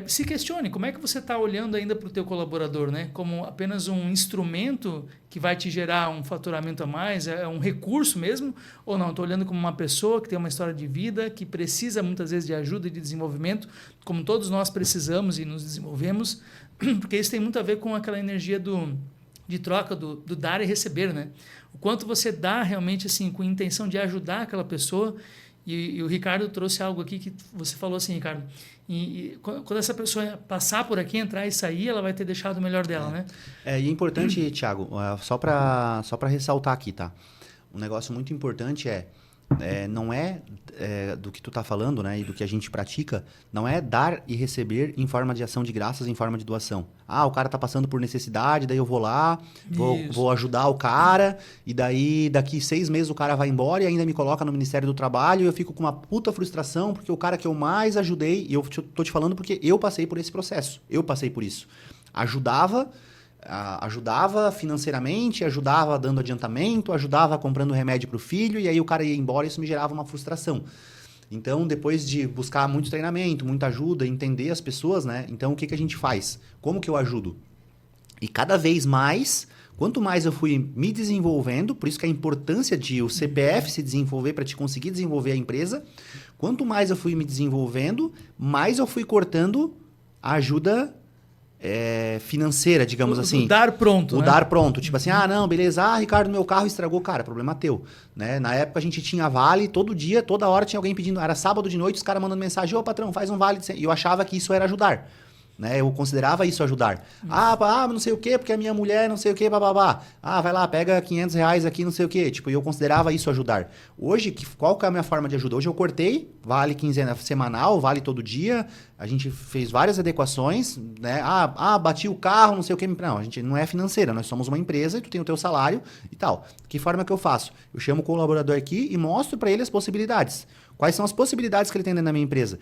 se questione como é que você está olhando ainda para o teu colaborador, né? Como apenas um instrumento que vai te gerar um faturamento a mais, é um recurso mesmo, ou não? Estou olhando como uma pessoa que tem uma história de vida, que precisa muitas vezes de ajuda e de desenvolvimento, como todos nós precisamos e nos desenvolvemos, porque isso tem muito a ver com aquela energia de troca, do dar e receber, né? O quanto você dá realmente assim, com intenção de ajudar aquela pessoa. E o Ricardo trouxe algo aqui que você falou assim, Ricardo, e quando essa pessoa passar por aqui, entrar e sair, ela vai ter deixado o melhor dela, né? E é importante, Thiago, só para ressaltar aqui, tá? Um negócio muito importante não é do que tu tá falando, né, e do que a gente pratica, não é dar e receber em forma de ação de graças, em forma de doação. O cara tá passando por necessidade, daí eu vou lá, vou ajudar o cara, e daí daqui 6 meses o cara vai embora e ainda me coloca no Ministério do Trabalho e eu fico com uma puta frustração porque o cara que eu mais ajudei, e eu tô te falando porque eu passei por esse processo, eu passei por isso. Ajudava financeiramente, ajudava dando adiantamento, ajudava comprando remédio para o filho, e aí o cara ia embora e isso me gerava uma frustração. Então, depois de buscar muito treinamento, muita ajuda, entender as pessoas, né? Então, o que a gente faz? Como que eu ajudo? E cada vez mais, quanto mais eu fui me desenvolvendo, por isso que a importância de o CPF se desenvolver para te conseguir desenvolver a empresa, quanto mais eu fui me desenvolvendo, mais eu fui cortando a ajuda financeira, digamos assim. O dar pronto, O dar pronto. Tipo assim, não, beleza. Ricardo, meu carro estragou. Cara, problema teu. Né? Na época a gente tinha vale, todo dia, toda hora tinha alguém pedindo. Era sábado de noite, os caras mandando mensagem, ô patrão, faz um vale. E eu achava que isso era ajudar. Né? Eu considerava isso ajudar. Não sei o quê, porque a minha mulher não sei o quê, bababá. Vai lá, pega R$500 aqui, não sei o quê. Tipo, eu considerava isso ajudar. Hoje, qual que é a minha forma de ajuda? Hoje eu cortei, vale quinzena semanal, vale todo dia. A gente fez várias adequações, né? Bati o carro, não sei o quê. Não, a gente não é financeira, nós somos uma empresa e tu tem o teu salário e tal. Que forma que eu faço? Eu chamo o colaborador aqui e mostro para ele as possibilidades. Quais são as possibilidades que ele tem dentro da minha empresa?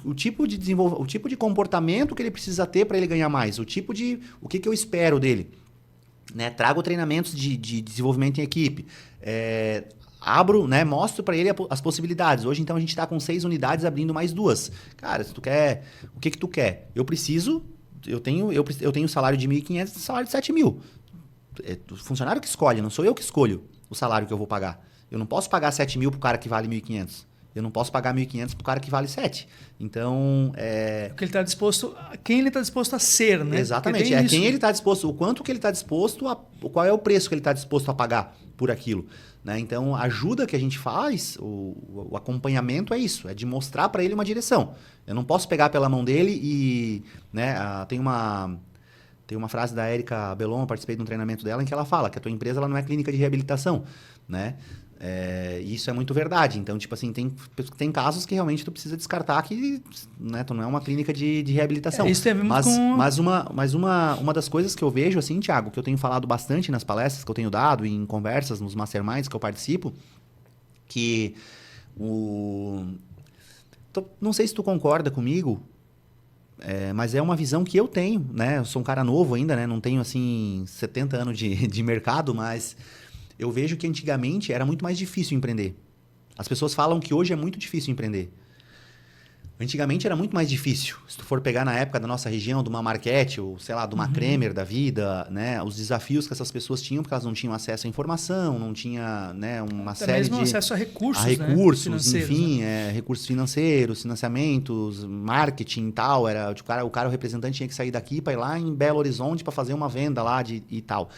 O tipo de comportamento que ele precisa ter para ele ganhar mais? O que eu espero dele? né? Trago treinamentos de desenvolvimento em equipe. Abro, né? Mostro para ele as possibilidades. Hoje, então, a gente está com 6 unidades, abrindo mais 2. Cara, se tu quer... O que tu quer? Eu tenho salário de 1.500 e salário de 7.000. É o funcionário que escolhe, não sou eu que escolho o salário que eu vou pagar. Eu não posso pagar 7.000 pro cara que vale 1.500. Eu não posso pagar 1.500 pro cara que vale 7. Então, Porque ele está disposto... Quem ele está disposto a ser, né? Exatamente. Quem ele está disposto... O quanto que ele está disposto a... Qual é o preço que ele está disposto a pagar por aquilo. Né? Então, a ajuda que a gente faz, o acompanhamento é isso. É de mostrar para ele uma direção. Eu não posso pegar pela mão dele e... Né, tem uma frase da Érica Belon, eu participei de um treinamento dela, em que ela fala que a tua empresa ela não é clínica de reabilitação, né? Isso é muito verdade. Então, tipo assim, tem casos que realmente tu precisa descartar que, né, tu não é uma clínica de reabilitação. Isso tem a ver muito Mas uma das coisas que eu vejo, assim, Thiago, que eu tenho falado bastante nas palestras que eu tenho dado, em conversas, nos masterminds que eu participo, que não sei se tu concorda comigo, mas é uma visão que eu tenho, né? Eu sou um cara novo ainda, né? Não tenho, assim, 70 anos de mercado, mas eu vejo que antigamente era muito mais difícil empreender. As pessoas falam que hoje é muito difícil empreender. Antigamente era muito mais difícil. Se tu for pegar na época da nossa região, de uma Marquete, ou sei lá, de uma Kremer da vida, né? Os desafios que essas pessoas tinham, porque elas não tinham acesso à informação, não tinha, né, uma Até série mesmo de... acesso a recursos, enfim, recursos financeiros, financiamentos, marketing e tal. O cara, o representante tinha que sair daqui para ir lá em Belo Horizonte para fazer uma venda lá e tal.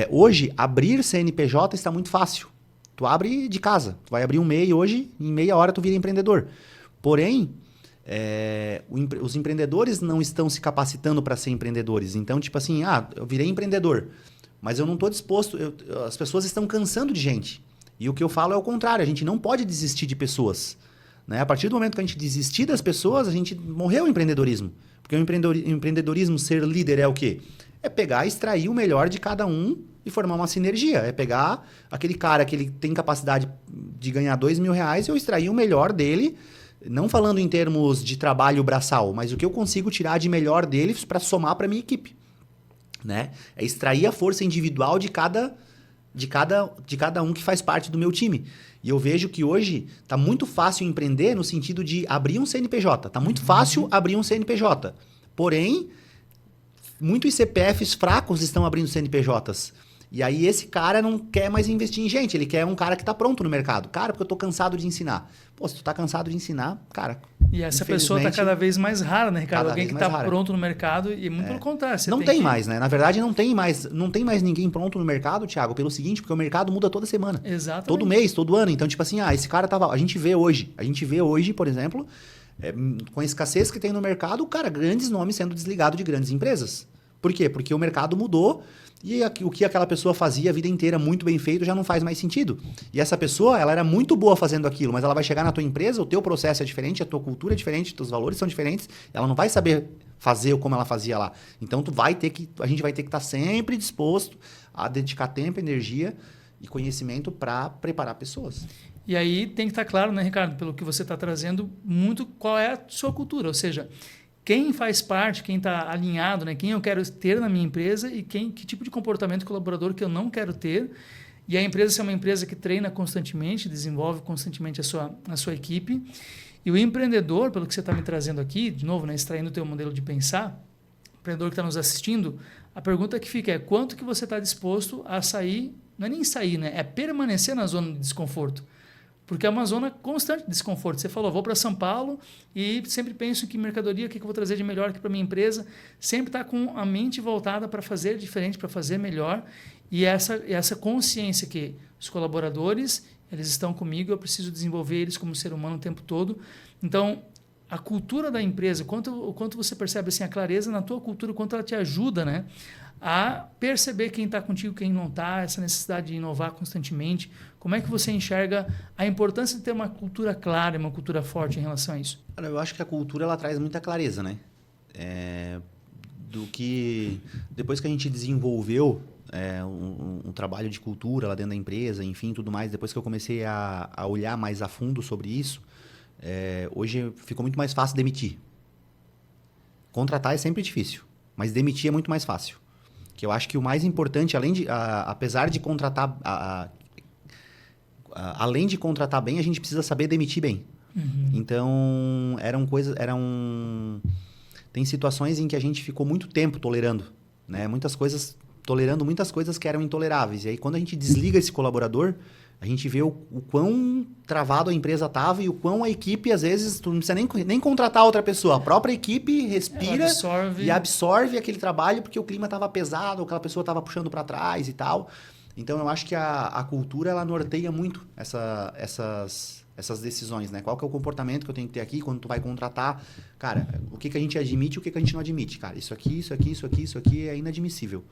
Hoje, abrir CNPJ está muito fácil. Tu abre de casa. Tu vai abrir um MEI hoje, em meia hora tu vira empreendedor. Porém, os empreendedores não estão se capacitando para ser empreendedores. Então, tipo assim, eu virei empreendedor, mas eu não estou disposto... as pessoas estão cansando de gente. E o que eu falo é o contrário. A gente não pode desistir de pessoas. Né? A partir do momento que a gente desistir das pessoas, a gente morreu o empreendedorismo. Porque o empreendedorismo, ser líder é o quê? É pegar e extrair o melhor de cada um e formar uma sinergia. É pegar aquele cara que ele tem capacidade de ganhar R$2.000 e eu extrair o melhor dele, não falando em termos de trabalho braçal, mas o que eu consigo tirar de melhor dele para somar para minha equipe. Né? É extrair a força individual de cada um que faz parte do meu time. E eu vejo que hoje está muito fácil empreender no sentido de abrir um CNPJ. Está muito fácil abrir um CNPJ. Porém, muitos CPFs fracos estão abrindo CNPJs. E aí esse cara não quer mais investir em gente, ele quer um cara que está pronto no mercado. Cara, porque eu estou cansado de ensinar. Pô, se tu está cansado de ensinar, cara... E essa pessoa está cada vez mais rara, né, Ricardo? Alguém que está rara. Pronto no mercado e muito pelo contrário. Não tem mais, né? Na verdade, não tem mais ninguém pronto no mercado, Thiago, pelo seguinte, porque o mercado muda toda semana. Exatamente. Todo mês, todo ano. Então, tipo assim, esse cara tava... A gente vê hoje, por exemplo, com a escassez que tem no mercado, cara, grandes nomes sendo desligados de grandes empresas. Por quê? Porque o mercado mudou e o que aquela pessoa fazia a vida inteira muito bem feito já não faz mais sentido. E essa pessoa, ela era muito boa fazendo aquilo, mas ela vai chegar na tua empresa, o teu processo é diferente, a tua cultura é diferente, os teus valores são diferentes, ela não vai saber fazer como ela fazia lá. Então a gente vai ter que estar sempre disposto a dedicar tempo, energia e conhecimento para preparar pessoas. E aí tem que estar claro, né, Ricardo, pelo que você está trazendo, muito qual é a sua cultura, ou seja... Quem faz parte, quem está alinhado, né? Quem eu quero ter na minha empresa e que tipo de comportamento colaborador que eu não quero ter. E a empresa ser uma empresa que treina constantemente, desenvolve constantemente a sua equipe. E o empreendedor, pelo que você está me trazendo aqui, de novo, né, extraindo o teu modelo de pensar, o empreendedor que está nos assistindo, a pergunta que fica é quanto que você está disposto a sair, não é nem sair, né? É permanecer na zona de desconforto. Porque é uma zona constante de desconforto. Você falou, vou para São Paulo e sempre penso que mercadoria, o que eu vou trazer de melhor aqui para minha empresa. Sempre está com a mente voltada para fazer diferente, para fazer melhor. E essa consciência que os colaboradores, eles estão comigo, eu preciso desenvolver eles como ser humano o tempo todo. Então, a cultura da empresa, o quanto você percebe assim, a clareza na tua cultura, o quanto ela te ajuda, né, a perceber quem está contigo, quem não está, essa necessidade de inovar constantemente. Como é que você enxerga a importância de ter uma cultura clara, uma cultura forte em relação a isso? Cara, eu acho que a cultura ela traz muita clareza, né? Depois que a gente desenvolveu um trabalho de cultura lá dentro da empresa, enfim, tudo mais, depois que eu comecei a olhar mais a fundo sobre isso, hoje ficou muito mais fácil demitir. Contratar é sempre difícil, mas demitir é muito mais fácil. Que eu acho que o mais importante, apesar de contratar... além de contratar bem, a gente precisa saber demitir bem. Então, tem situações em que a gente ficou muito tempo tolerando, né? Tolerando muitas coisas que eram intoleráveis. E aí, quando a gente desliga esse colaborador, a gente vê o quão travado a empresa estava e o quão a equipe, às vezes, tu não precisa nem contratar outra pessoa. A própria equipe respira e absorve aquele trabalho porque o clima estava pesado, aquela pessoa estava puxando para trás e tal. Então, eu acho que a cultura, ela norteia muito essas decisões, né? Qual que é o comportamento que eu tenho que ter aqui quando tu vai contratar? Cara, o que a gente admite e o que a gente não admite? Cara, isso aqui é inadmissível.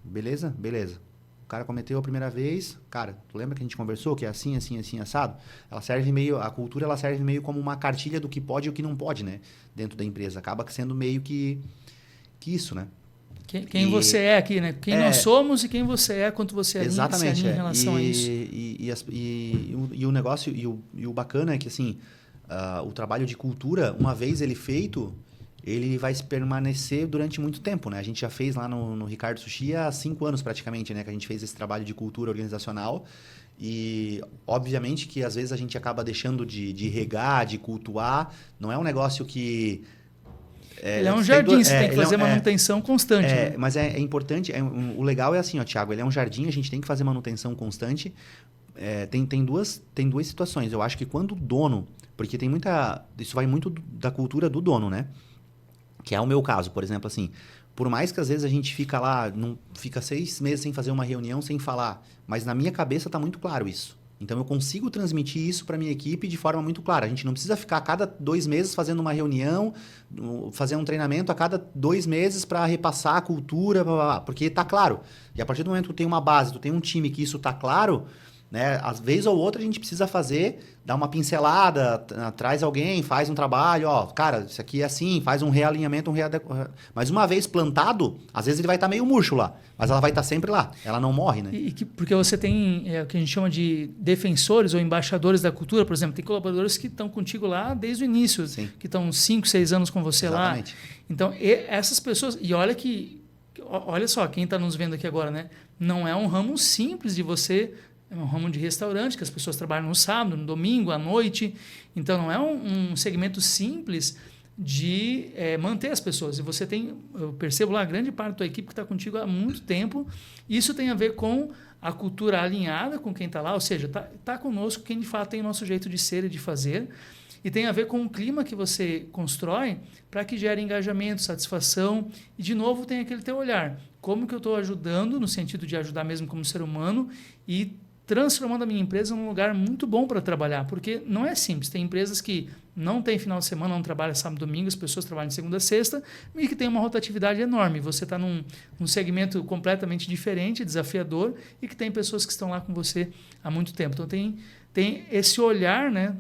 Beleza? Beleza. O cara cometeu a primeira vez, cara, tu lembra que a gente conversou que é assim, assado? A cultura ela serve meio como uma cartilha do que pode e o que não pode, né? Dentro da empresa. Acaba sendo meio que isso, né? Quem você é aqui, né? Quem nós somos e quem você é, quanto você exatamente, em relação a isso. E o negócio, e o bacana é que, assim, o trabalho de cultura, uma vez ele feito, ele vai permanecer durante muito tempo, né? A gente já fez lá no Ricardo Sushi há 5 anos praticamente, né? Que a gente fez esse trabalho de cultura organizacional. E, obviamente, que às vezes a gente acaba deixando de regar, de cultuar. Não é um negócio que... ele é um jardim, você tem que fazer manutenção constante. Né? Mas é importante. O legal é assim, ó, Thiago, ele é um jardim, a gente tem que fazer manutenção constante. Tem duas situações. Eu acho que quando o dono... Porque tem muita... Isso vai muito da cultura do dono, né? Que é o meu caso, por exemplo, assim, por mais que às vezes a gente fica lá, fica 6 meses sem fazer uma reunião, sem falar, mas na minha cabeça está muito claro isso. Então eu consigo transmitir isso para minha equipe de forma muito clara. A gente não precisa ficar a cada 2 meses fazendo uma reunião, fazer um treinamento a cada 2 meses para repassar a cultura, blá, blá, blá, porque está claro. E a partir do momento que tu tem uma base, tu tem um time que isso está claro, né? Às vezes ou outra a gente precisa dar uma pincelada, traz alguém, faz um trabalho, ó, cara, isso aqui é assim, faz um realinhamento, mas uma vez plantado, às vezes ele vai estar meio murcho lá, mas ela vai estar sempre lá, ela não morre, né? Porque você tem o que a gente chama de defensores ou embaixadores da cultura, por exemplo, tem colaboradores que estão contigo lá desde o início, Sim. que estão 5, 6 anos com você Exatamente. Lá. Então, essas pessoas, e olha só, quem está nos vendo aqui agora, né? Não é um ramo simples de você... É um ramo de restaurante, que as pessoas trabalham no sábado, no domingo, à noite. Então, não é um segmento simples de manter as pessoas. E você eu percebo lá, grande parte da tua equipe que está contigo há muito tempo. Isso tem a ver com a cultura alinhada com quem está lá, ou seja, tá conosco quem de fato tem o nosso jeito de ser e de fazer. E tem a ver com o clima que você constrói para que gere engajamento, satisfação. E, de novo, tem aquele teu olhar. Como que eu estou ajudando, no sentido de ajudar mesmo como ser humano, e transformando a minha empresa num lugar muito bom para trabalhar, porque não é simples. Tem empresas que não tem final de semana, não trabalham sábado e domingo, as pessoas trabalham de segunda a sexta, e que tem uma rotatividade enorme. Você está num segmento completamente diferente, desafiador, e que tem pessoas que estão lá com você há muito tempo. Então, tem esse olhar, né,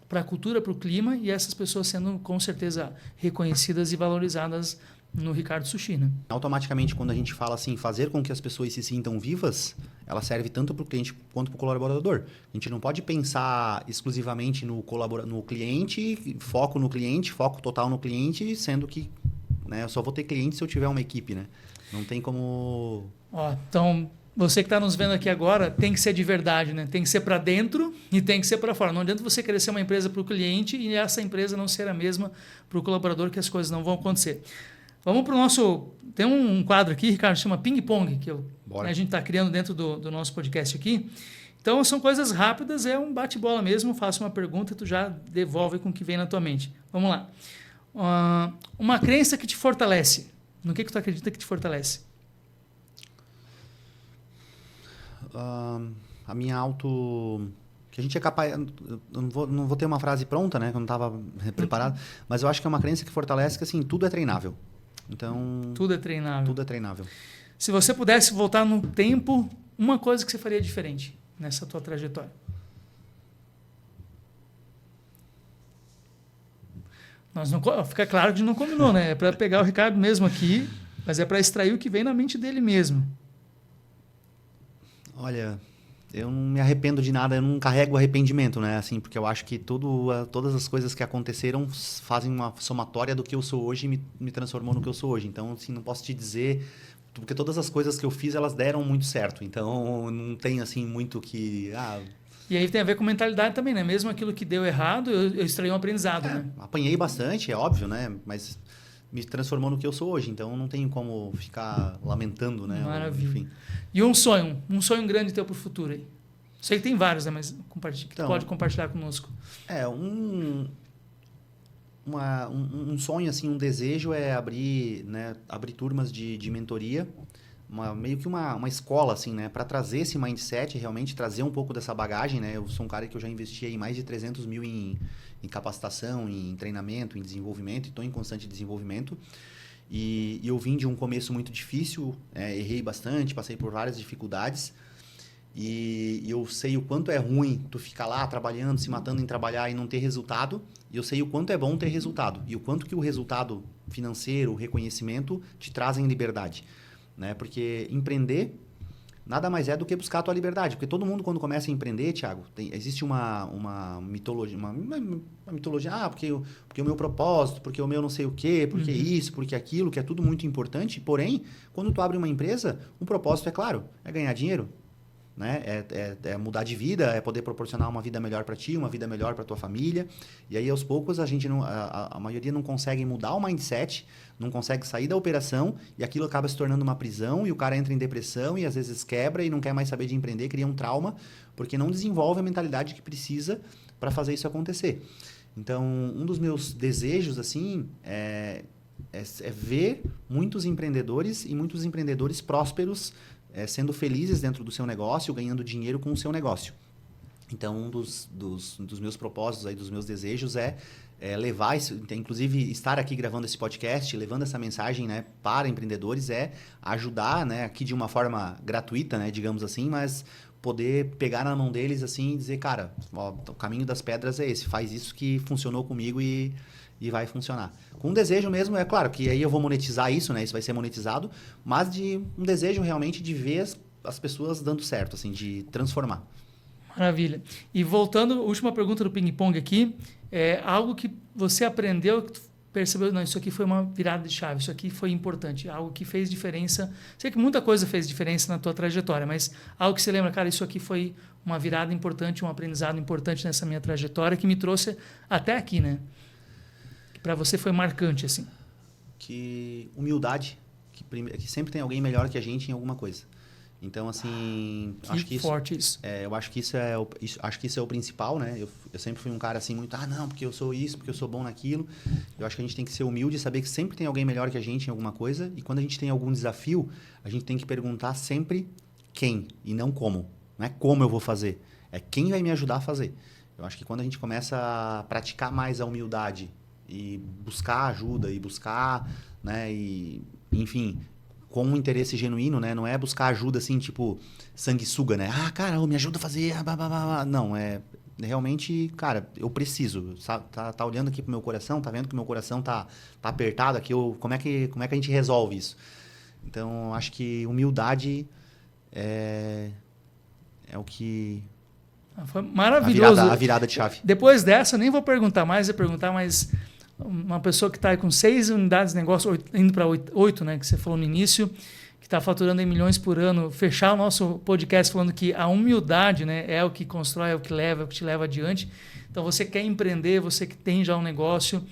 para a cultura, para o clima, e essas pessoas sendo, com certeza, reconhecidas e valorizadas no Ricardo Sushi, né? Automaticamente, quando a gente fala assim, fazer com que as pessoas se sintam vivas, ela serve tanto para o cliente quanto para o colaborador. A gente não pode pensar exclusivamente no cliente, foco no cliente, foco total no cliente, sendo que, né, eu só vou ter cliente se eu tiver uma equipe, né? Não tem como... Então, você que está nos vendo aqui agora, tem que ser de verdade, né? Tem que ser para dentro e tem que ser para fora. Não adianta você querer ser uma empresa para o cliente e essa empresa não ser a mesma para o colaborador, que as coisas não vão acontecer. Vamos para o nosso... Tem um quadro aqui, Ricardo, chama Ping Pong, que a gente está criando dentro do nosso podcast aqui. Então, são coisas rápidas, é um bate-bola mesmo. Faço uma pergunta e tu já devolve com o que vem na tua mente. Vamos lá. Uma crença que te fortalece. No que tu acredita que te fortalece? A minha que a gente é capaz... Eu não vou ter uma frase pronta, né? Que eu não estava preparado. Mas eu acho que é uma crença que fortalece que, assim, tudo é treinável. Então... Tudo é treinável. Tudo é treinável. Se você pudesse voltar no tempo, uma coisa que você faria diferente nessa tua trajetória? Fica claro que a gente não combinou, né? É para pegar o Ricardo mesmo aqui, mas é para extrair o que vem na mente dele mesmo. Olha, eu não me arrependo de nada, eu não carrego arrependimento, né? Assim, porque eu acho que todas as coisas que aconteceram fazem uma somatória do que eu sou hoje e me transformou no que eu sou hoje. Então, assim, não posso te dizer Porque todas as coisas que eu fiz, elas deram muito certo. Então, não tem, assim, muito que... E aí tem a ver com mentalidade também, né? Mesmo aquilo que deu errado, eu extraí um aprendizado, né? Apanhei bastante, é óbvio, né? Mas me transformou no que eu sou hoje. Então, não tenho como ficar lamentando, né? Maravilha. Enfim. E um sonho grande teu para o futuro aí? Sei que tem vários, né? Mas pode compartilhar conosco. Um sonho, assim, um desejo é abrir turmas de mentoria, meio que uma escola, assim, né? Para trazer esse mindset, realmente trazer um pouco dessa bagagem, né? Eu sou um cara que eu já investi aí mais de 300 mil em capacitação, em treinamento, em desenvolvimento, e estou em constante desenvolvimento. E eu vim de um começo muito difícil, errei bastante, passei por várias dificuldades. E eu sei o quanto é ruim tu ficar lá trabalhando, se matando em trabalhar e não ter resultado. E eu sei o quanto é bom ter resultado. E o quanto que o resultado financeiro, o reconhecimento, te trazem liberdade. Né? Porque empreender nada mais é do que buscar a tua liberdade. Porque todo mundo, quando começa a empreender, Thiago, existe uma mitologia. Uma mitologia, porque o meu propósito, porque o meu não sei o quê, porque isso, porque aquilo, que é tudo muito importante. Porém, quando tu abre uma empresa, um propósito é claro, é ganhar dinheiro. Né? É mudar de vida, é poder proporcionar uma vida melhor para ti, uma vida melhor para tua família. E aí, aos poucos, a maioria não consegue mudar o mindset, não consegue sair da operação, e aquilo acaba se tornando uma prisão, e o cara entra em depressão, e às vezes quebra, e não quer mais saber de empreender, cria um trauma, porque não desenvolve a mentalidade que precisa para fazer isso acontecer. Então, um dos meus desejos, assim, é ver muitos empreendedores e muitos empreendedores prósperos, sendo felizes dentro do seu negócio, ganhando dinheiro com o seu negócio. Então, um dos meus propósitos, aí, dos meus desejos é levar isso, inclusive estar aqui gravando esse podcast, levando essa mensagem, né, para empreendedores, ajudar, né, aqui de uma forma gratuita, né, digamos assim, mas poder pegar na mão deles assim e dizer, cara, o caminho das pedras é esse, faz isso que funcionou comigo e vai funcionar. Com um desejo mesmo, é claro que aí eu vou monetizar isso, né? Isso vai ser monetizado, mas de um desejo realmente de ver as pessoas dando certo, assim, de transformar. Maravilha. E voltando, última pergunta do ping-pong aqui, algo que você aprendeu, que tu percebeu, não, isso aqui foi uma virada de chave, isso aqui foi importante, algo que fez diferença. Sei que muita coisa fez diferença na tua trajetória, mas algo que você lembra, cara, isso aqui foi uma virada importante, um aprendizado importante nessa minha trajetória que me trouxe até aqui, né? Para você foi marcante, assim? Que humildade, que sempre tem alguém melhor que a gente em alguma coisa. Então, assim, acho que forte isso. Eu acho que isso é o principal, né? Eu sempre fui um cara assim muito, não, porque eu sou isso, porque eu sou bom naquilo. Eu acho que a gente tem que ser humilde e saber que sempre tem alguém melhor que a gente em alguma coisa. E quando a gente tem algum desafio, a gente tem que perguntar sempre quem e não como. Não é como eu vou fazer, é quem vai me ajudar a fazer. Eu acho que quando a gente começa a praticar mais a humildade e buscar ajuda e buscar, né, e enfim, com um interesse genuíno, né, não é buscar ajuda assim, tipo, sanguessuga, né, cara, me ajuda a fazer, não, é realmente, cara, eu preciso, sabe? Tá olhando aqui pro meu coração, tá vendo que meu coração tá apertado aqui, como é que a gente resolve isso? Então, acho que humildade é o que... Foi maravilhoso. A virada de chave. Depois dessa, eu nem vou perguntar mais, mas uma pessoa que está com 6 unidades de negócio, indo para 8, né, que você falou no início, que está faturando em milhões por ano, fechar o nosso podcast falando que a humildade, né, é o que constrói, é o que leva, é o que te leva adiante. Então, você quer empreender, você que tem já um negócio,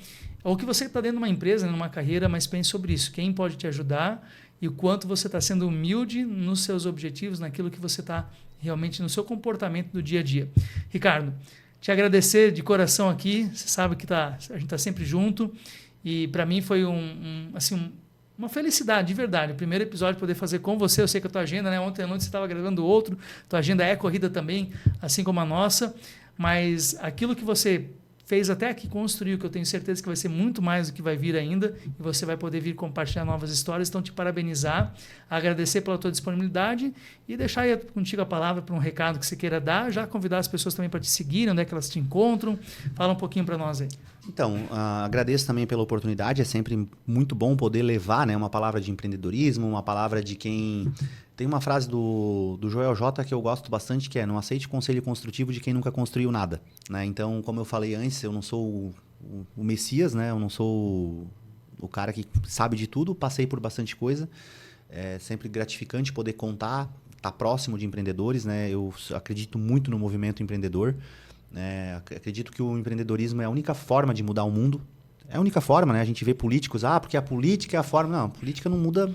ou que você está dentro de uma empresa, numa carreira, mas pense sobre isso. Quem pode te ajudar e o quanto você está sendo humilde nos seus objetivos, naquilo que você está realmente no seu comportamento do dia a dia. Ricardo, te agradecer de coração aqui, você sabe que a gente está sempre junto, e para mim foi uma felicidade, de verdade, o primeiro episódio poder fazer com você. Eu sei que a tua agenda, né, ontem à noite você estava gravando outro, tua agenda é corrida também, assim como a nossa, mas aquilo que você fez até aqui, construiu, que eu tenho certeza que vai ser muito mais do que vai vir ainda, e você vai poder vir compartilhar novas histórias. Então, te parabenizar, agradecer pela tua disponibilidade e deixar aí contigo a palavra para um recado que você queira dar, já convidar as pessoas também para te seguirem, onde é que elas te encontram. Fala um pouquinho para nós aí. Então, agradeço também pela oportunidade, é sempre muito bom poder levar, né, uma palavra de empreendedorismo, uma palavra de quem... Tem uma frase do Joel J que eu gosto bastante, que é: não aceite conselho construtivo de quem nunca construiu nada. Né? Então, como eu falei antes, eu não sou o Messias, né? Eu não sou o cara que sabe de tudo, passei por bastante coisa. É sempre gratificante poder contar, estar próximo de empreendedores, né? Eu acredito muito no movimento empreendedor. Acredito que o empreendedorismo é a única forma de mudar o mundo. É a única forma, né? A gente vê políticos, porque a política é a forma... Não, a política não muda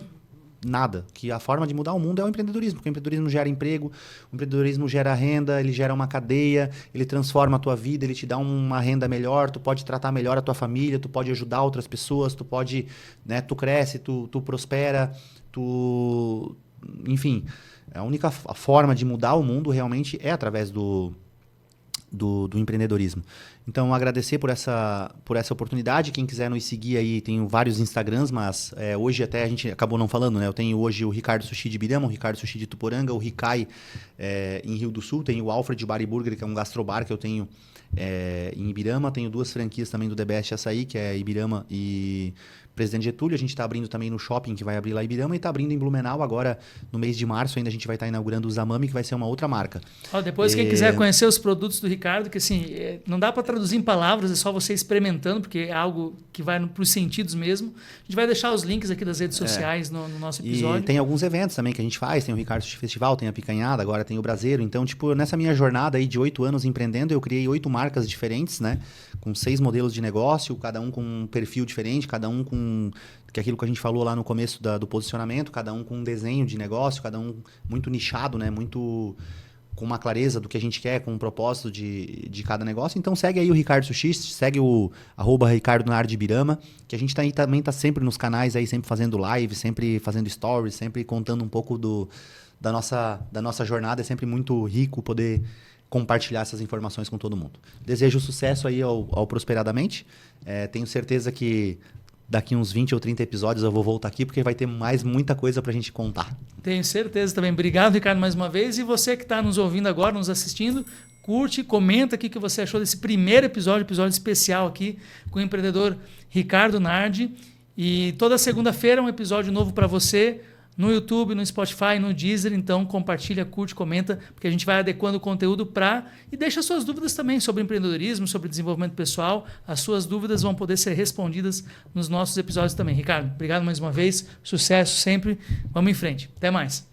nada. Que a forma de mudar o mundo é o empreendedorismo, porque o empreendedorismo gera emprego, o empreendedorismo gera renda, ele gera uma cadeia, ele transforma a tua vida, ele te dá uma renda melhor, tu pode tratar melhor a tua família, tu pode ajudar outras pessoas, tu pode, né, tu cresce, tu prospera, enfim, a única forma de mudar o mundo realmente é através do empreendedorismo. Então, agradecer por essa oportunidade. Quem quiser nos seguir aí, tenho vários Instagrams, mas hoje até a gente acabou não falando, né? Eu tenho hoje o Ricardo Sushi de Ibirama, o Ricardo Sushi de Tuporanga, o Ricai em Rio do Sul, tenho o Alfred Bar e Burger, que é um gastrobar que eu tenho em Ibirama, tenho 2 franquias também do The Best Açaí, que é Ibirama e Presidente Getúlio. A gente está abrindo também no shopping, que vai abrir lá em Ibirama, e está abrindo em Blumenau agora, no mês de março, ainda a gente vai estar inaugurando o Zamami, que vai ser uma outra marca. Depois, quem quiser conhecer os produtos do Ricardo, que assim, não dá para traduzir em palavras, é só você experimentando, porque é algo que vai para os sentidos mesmo. A gente vai deixar os links aqui das redes sociais no nosso episódio. E tem alguns eventos também que a gente faz, tem o Ricardo Sushi Festival, tem a Picanhada, agora tem o Braseiro. Então, nessa minha jornada aí de 8 anos empreendendo, eu criei 8 marcas diferentes, né? Com 6 modelos de negócio, cada um com um perfil diferente, cada um com... que é aquilo que a gente falou lá no começo do posicionamento, cada um com um desenho de negócio, cada um muito nichado, né? Muito com uma clareza do que a gente quer, com um propósito de cada negócio. Então segue aí o Ricardo Sushi, segue o @RicardoNardBirama, que a gente também tá sempre nos canais aí, sempre fazendo live, sempre fazendo stories, sempre contando um pouco da nossa jornada. É sempre muito rico poder compartilhar essas informações com todo mundo. Desejo sucesso aí ao Prosperadamente. Tenho certeza que daqui uns 20 ou 30 episódios eu vou voltar aqui, porque vai ter muita coisa pra gente contar. Tenho certeza também. Obrigado, Ricardo, mais uma vez. E você que está nos ouvindo agora, nos assistindo, curte, comenta aqui o que você achou desse primeiro episódio especial aqui com o empreendedor Ricardo Nardi. E toda segunda-feira um episódio novo para você no YouTube, no Spotify, no Deezer. Então compartilha, curte, comenta, porque a gente vai adequando o conteúdo e deixa suas dúvidas também sobre empreendedorismo, sobre desenvolvimento pessoal. As suas dúvidas vão poder ser respondidas nos nossos episódios também. Ricardo, obrigado mais uma vez, sucesso sempre, vamos em frente. Até mais.